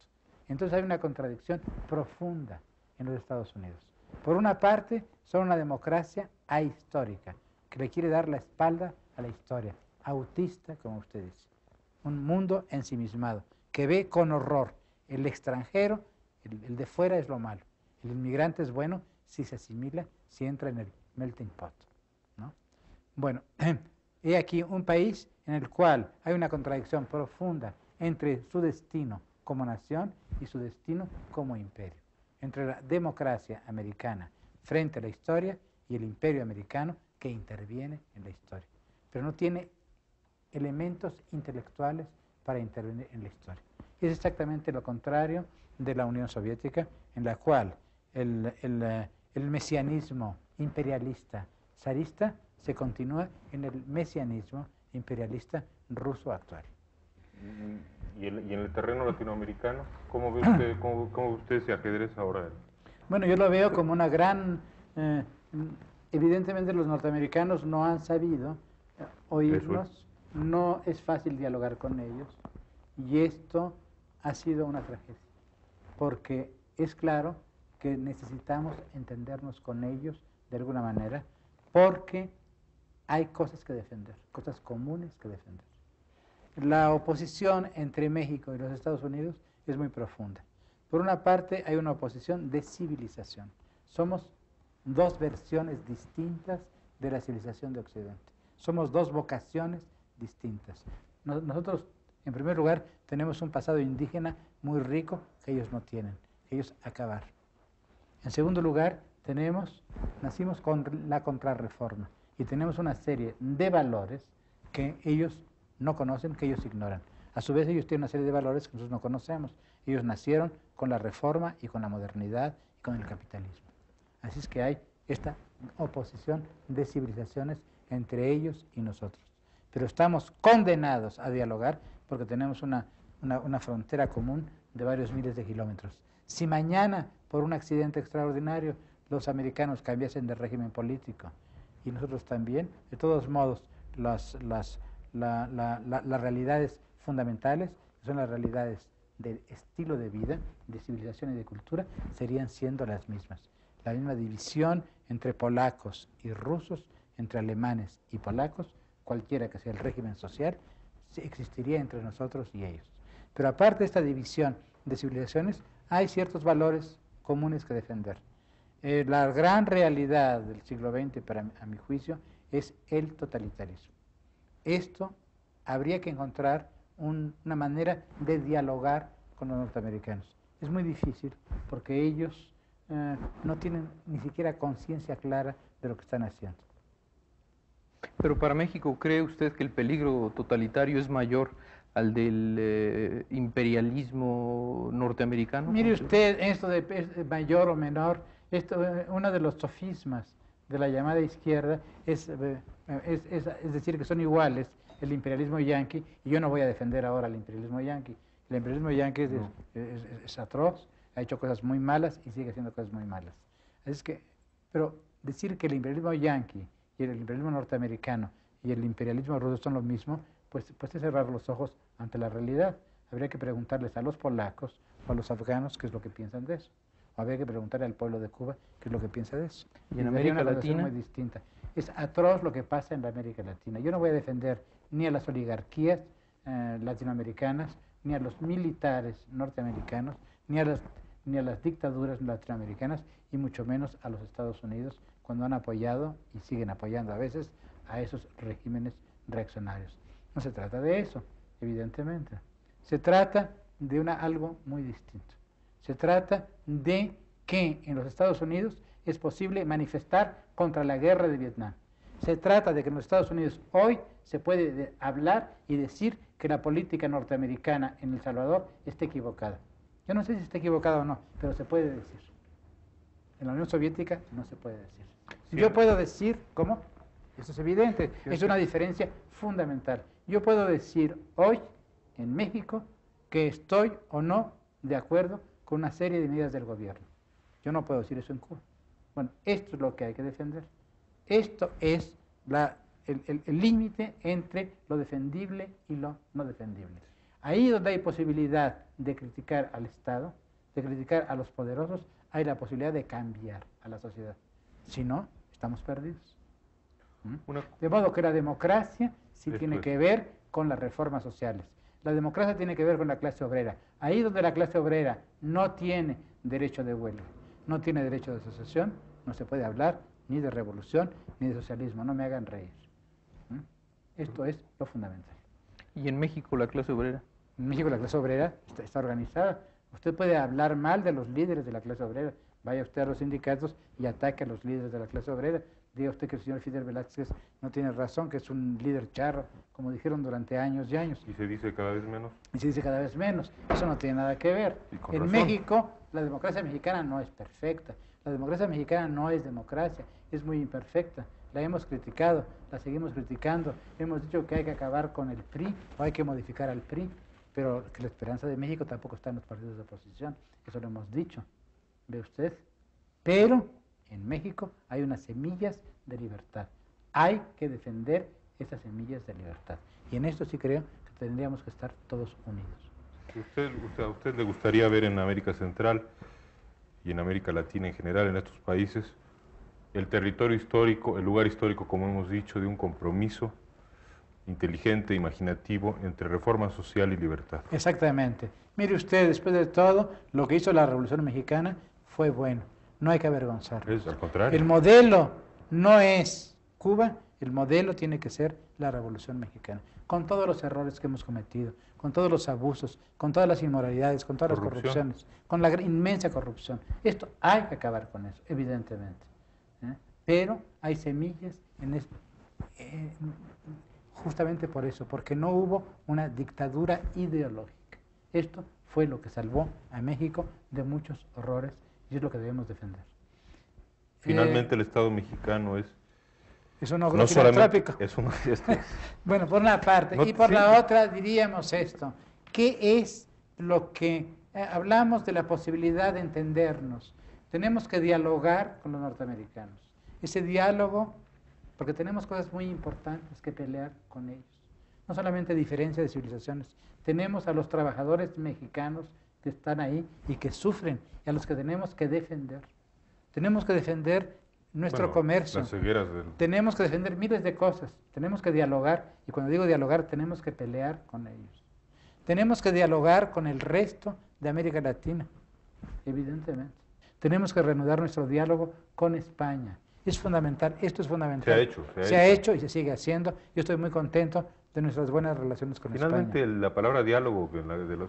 S3: Entonces hay una contradicción profunda en los Estados Unidos. Por una parte, son una democracia ahistórica, que le quiere dar la espalda a la historia, autista, como usted dice. Un mundo ensimismado, que ve con horror el extranjero, el de fuera es lo malo. El inmigrante es bueno si se asimila, si entra en el melting pot, ¿no? Bueno, he aquí un país en el cual hay una contradicción profunda entre su destino como nación y su destino como imperio, entre la democracia americana frente a la historia y el imperio americano que interviene en la historia, pero no tiene elementos intelectuales para intervenir en la historia. Es exactamente lo contrario de la Unión Soviética, en la cual el mesianismo imperialista zarista se continúa en el mesianismo imperialista ruso actual.
S4: ¿Y en el terreno latinoamericano? ¿Cómo ve usted, cómo usted ese ajedrez ahora?
S3: Bueno, yo lo veo como una gran... evidentemente los norteamericanos no han sabido oírnos, no es fácil dialogar con ellos, y esto ha sido una tragedia, porque es claro que necesitamos entendernos con ellos de alguna manera, porque hay cosas que defender, cosas comunes que defender. la oposición entre México y los Estados Unidos es muy profunda. Por una parte, hay una oposición de civilización. Somos dos versiones distintas de la civilización de Occidente. Somos dos vocaciones distintas. Nosotros, en primer lugar, tenemos un pasado indígena muy rico que ellos no tienen, ellos acabar. En segundo lugar, nacimos con la contrarreforma y tenemos una serie de valores que ellos no conocen, que ellos ignoran. A su vez, ellos tienen una serie de valores que nosotros no conocemos. Ellos nacieron con la reforma y con la modernidad y con el capitalismo. Así es que hay esta oposición de civilizaciones entre ellos y nosotros. Pero estamos condenados a dialogar porque tenemos una frontera común de varios miles de kilómetros. Si mañana, por un accidente extraordinario, los americanos cambiasen de régimen político y nosotros también, de todos modos, las realidades fundamentales, que son las realidades del estilo de vida, de civilización y de cultura, serían siendo las mismas. La misma división entre polacos y rusos, entre alemanes y polacos, cualquiera que sea el régimen social, existiría entre nosotros y ellos. Pero aparte de esta división de civilizaciones, hay ciertos valores comunes que defender. La gran realidad del siglo XX, a mi juicio, es el totalitarismo. Esto habría que encontrar una manera de dialogar con los norteamericanos. Es muy difícil porque ellos no tienen ni siquiera conciencia clara de lo que están haciendo.
S1: Pero para México, ¿cree usted que el peligro totalitario es mayor al del imperialismo norteamericano?
S3: Mire usted, esto de mayor o menor, uno de los sofismas de la llamada izquierda es decir que son iguales el imperialismo yanqui, y yo no voy a defender ahora el imperialismo yanqui. El imperialismo yanqui es atroz, ha hecho cosas muy malas y sigue haciendo cosas muy malas. Es que, pero decir que el imperialismo yanqui y el imperialismo norteamericano y el imperialismo ruso son lo mismo, pues es cerrar los ojos ante la realidad. Habría que preguntarles a los polacos o a los afganos qué es lo que piensan de eso. O habría que preguntarle al pueblo de Cuba qué es lo que piensa de eso.
S1: ¿Y en América Latina?
S3: Muy distinta. Es atroz lo que pasa en la América Latina. Yo no voy a defender ni a las oligarquías latinoamericanas, ni a los militares norteamericanos, ni a las dictaduras latinoamericanas, y mucho menos a los Estados Unidos, cuando han apoyado y siguen apoyando a veces a esos regímenes reaccionarios. No se trata de eso, evidentemente. Se trata de algo muy distinto. Se trata de que en los Estados Unidos es posible manifestar contra la guerra de Vietnam. Se trata de que en los Estados Unidos hoy se puede hablar y decir que la política norteamericana en El Salvador está equivocada. Yo no sé si está equivocada o no, pero se puede decir. En la Unión Soviética no se puede decir. Sí. Yo puedo decir, ¿cómo? Eso es evidente, es una diferencia fundamental. Yo puedo decir hoy en México que estoy o no de acuerdo con una serie de medidas del gobierno. Yo no puedo decir eso en Cuba. Bueno, esto es lo que hay que defender. Esto es el límite entre lo defendible y lo no defendible. Ahí donde hay posibilidad de criticar al Estado, de criticar a los poderosos, hay la posibilidad de cambiar a la sociedad. Si no, estamos perdidos. De modo que la democracia sí tiene que ver con las reformas sociales. La democracia tiene que ver con la clase obrera. Ahí donde la clase obrera no tiene derecho de huelga, no tiene derecho de asociación, no se puede hablar ni de revolución ni de socialismo. No me hagan reír. Esto es lo fundamental.
S1: ¿Y en México la clase obrera?
S3: En México la clase obrera está organizada. Usted puede hablar mal de los líderes de la clase obrera. Vaya usted a los sindicatos y ataque a los líderes de la clase obrera. Diga usted que el señor Fidel Velázquez no tiene razón, que es un líder charro, como dijeron durante años y años.
S4: ¿Y se dice cada vez menos?
S3: Y se dice cada vez menos. Eso no tiene nada que ver. En razón. México, la democracia mexicana no es perfecta. La democracia mexicana no es democracia, es muy imperfecta. La hemos criticado, la seguimos criticando. Hemos dicho que hay que acabar con el PRI o hay que modificar al PRI, pero que la esperanza de México tampoco está en los partidos de oposición. Eso lo hemos dicho. ¿Ve usted? Pero en México hay unas semillas de libertad. Hay que defender esas semillas de libertad. Y en esto sí creo que tendríamos que estar todos unidos.
S4: ¿A usted le gustaría ver en América Central y en América Latina en general, en estos países, el territorio histórico, el lugar histórico, como hemos dicho, de un compromiso inteligente, imaginativo, entre reforma social y libertad.
S3: Exactamente. Mire usted, después de todo, lo que hizo la Revolución Mexicana fue bueno. No hay que avergonzarlo.
S4: Es al contrario.
S3: El modelo no es Cuba, el modelo tiene que ser la Revolución Mexicana. Con todos los errores que hemos cometido, con todos los abusos, con todas las inmoralidades, con todas las corrupciones, con la inmensa corrupción. Esto hay que acabar con eso, evidentemente. Pero hay semillas en esto. Justamente por eso, porque no hubo una dictadura ideológica. Esto fue lo que salvó a México de muchos horrores y es lo que debemos defender.
S4: Finalmente el Estado mexicano es
S3: un
S4: no
S3: ogro
S4: solamente
S3: filantrópico.
S4: es un,
S3: Bueno, por una parte.
S4: No,
S3: y por
S4: sí.
S3: la otra diríamos esto. ¿Qué es lo que hablamos de la posibilidad de entendernos? Tenemos que dialogar con los norteamericanos. Ese diálogo, porque tenemos cosas muy importantes que pelear con ellos. No solamente diferencia de civilizaciones. Tenemos a los trabajadores mexicanos que están ahí y que sufren y a los que tenemos que defender. Tenemos que defender nuestro comercio.
S4: Las cegueras
S3: Tenemos que defender miles de cosas. Tenemos que dialogar y cuando digo dialogar tenemos que pelear con ellos. Tenemos que dialogar con el resto de América Latina, evidentemente. Tenemos que reanudar nuestro diálogo con España. Es fundamental, esto es fundamental.
S4: Se ha hecho
S3: Y se sigue haciendo. Yo estoy muy contento de nuestras buenas relaciones con
S4: Finalmente,
S3: España.
S4: la palabra diálogo,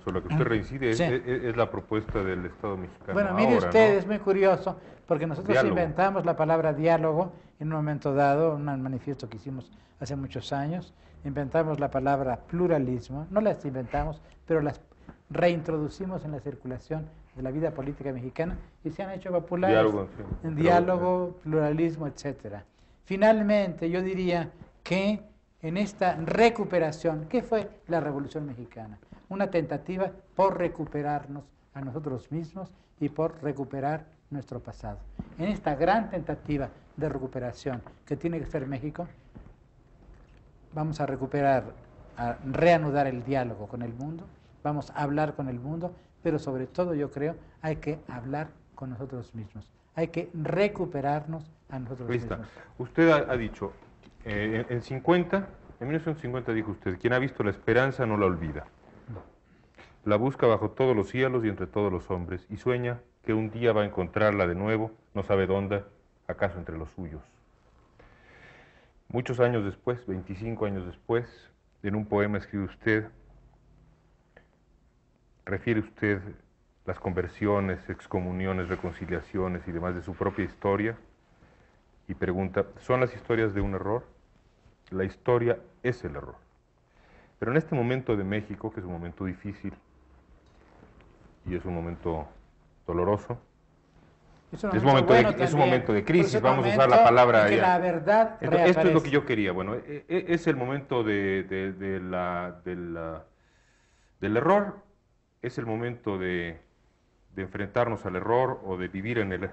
S4: sobre la que usted reincide,
S3: Sí.
S4: es la propuesta del Estado mexicano.
S3: Bueno, mire
S4: ahora,
S3: usted,
S4: ¿no?
S3: es muy curioso, porque nosotros
S4: Diálogo.
S3: inventamos la palabra diálogo en un momento dado, un manifiesto que hicimos hace muchos años, inventamos la palabra pluralismo, no las inventamos, pero las reintroducimos en la circulación de la vida política mexicana y se han hecho populares
S4: Diálogo, sí.
S3: en diálogo, pluralismo, etcétera. Finalmente, yo diría que en esta recuperación, ¿qué fue la Revolución Mexicana? Una tentativa por recuperarnos a nosotros mismos y por recuperar nuestro pasado. En esta gran tentativa de recuperación que tiene que ser México, vamos a recuperar, a reanudar el diálogo con el mundo, vamos a hablar con el mundo, pero sobre todo yo creo hay que hablar con nosotros mismos, hay que recuperarnos a nosotros mismos.
S4: Usted ha dicho, en 1950 dijo usted, quien ha visto la esperanza no la olvida. La busca bajo todos los cielos y entre todos los hombres, y sueña que un día va a encontrarla de nuevo, no sabe dónde, acaso entre los suyos. Muchos años después, 25 años después, en un poema escribe usted, refiere usted las conversiones, excomuniones, reconciliaciones y demás de su propia historia, y pregunta, ¿son las historias de un error? La historia es el error. Pero en este momento de México, que es un momento difícil, y es un momento doloroso, es un momento de crisis, vamos a usar la palabra
S3: que la verdad
S4: Entonces, esto es lo que yo quería. Bueno, es el momento del error, es el momento de enfrentarnos al error o de vivir en el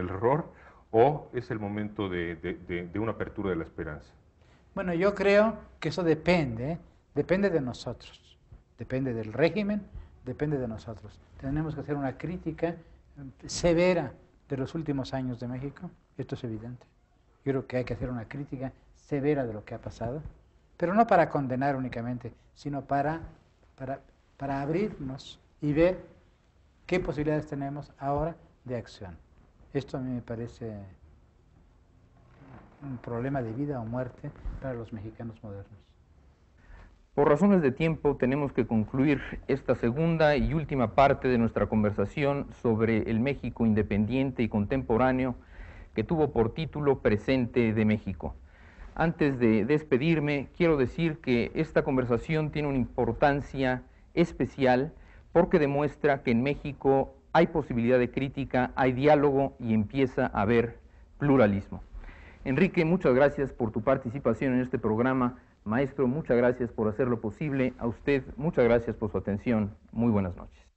S4: error, o es el momento de una apertura de la esperanza.
S3: Bueno, yo creo que eso depende de nosotros, depende del régimen, depende de nosotros. Tenemos que hacer una crítica severa de los últimos años de México, esto es evidente. Yo creo que hay que hacer una crítica severa de lo que ha pasado, pero no para condenar únicamente, sino para abrirnos y ver qué posibilidades tenemos ahora de acción. Esto a mí me parece un problema de vida o muerte para los mexicanos modernos.
S1: Por razones de tiempo tenemos que concluir esta segunda y última parte de nuestra conversación sobre el México independiente y contemporáneo que tuvo por título Presente de México. Antes de despedirme, quiero decir que esta conversación tiene una importancia especial porque demuestra que en México hay posibilidad de crítica, hay diálogo y empieza a haber pluralismo. Enrique, muchas gracias por tu participación en este programa. Maestro, muchas gracias por hacerlo posible. A usted, muchas gracias por su atención. Muy buenas noches.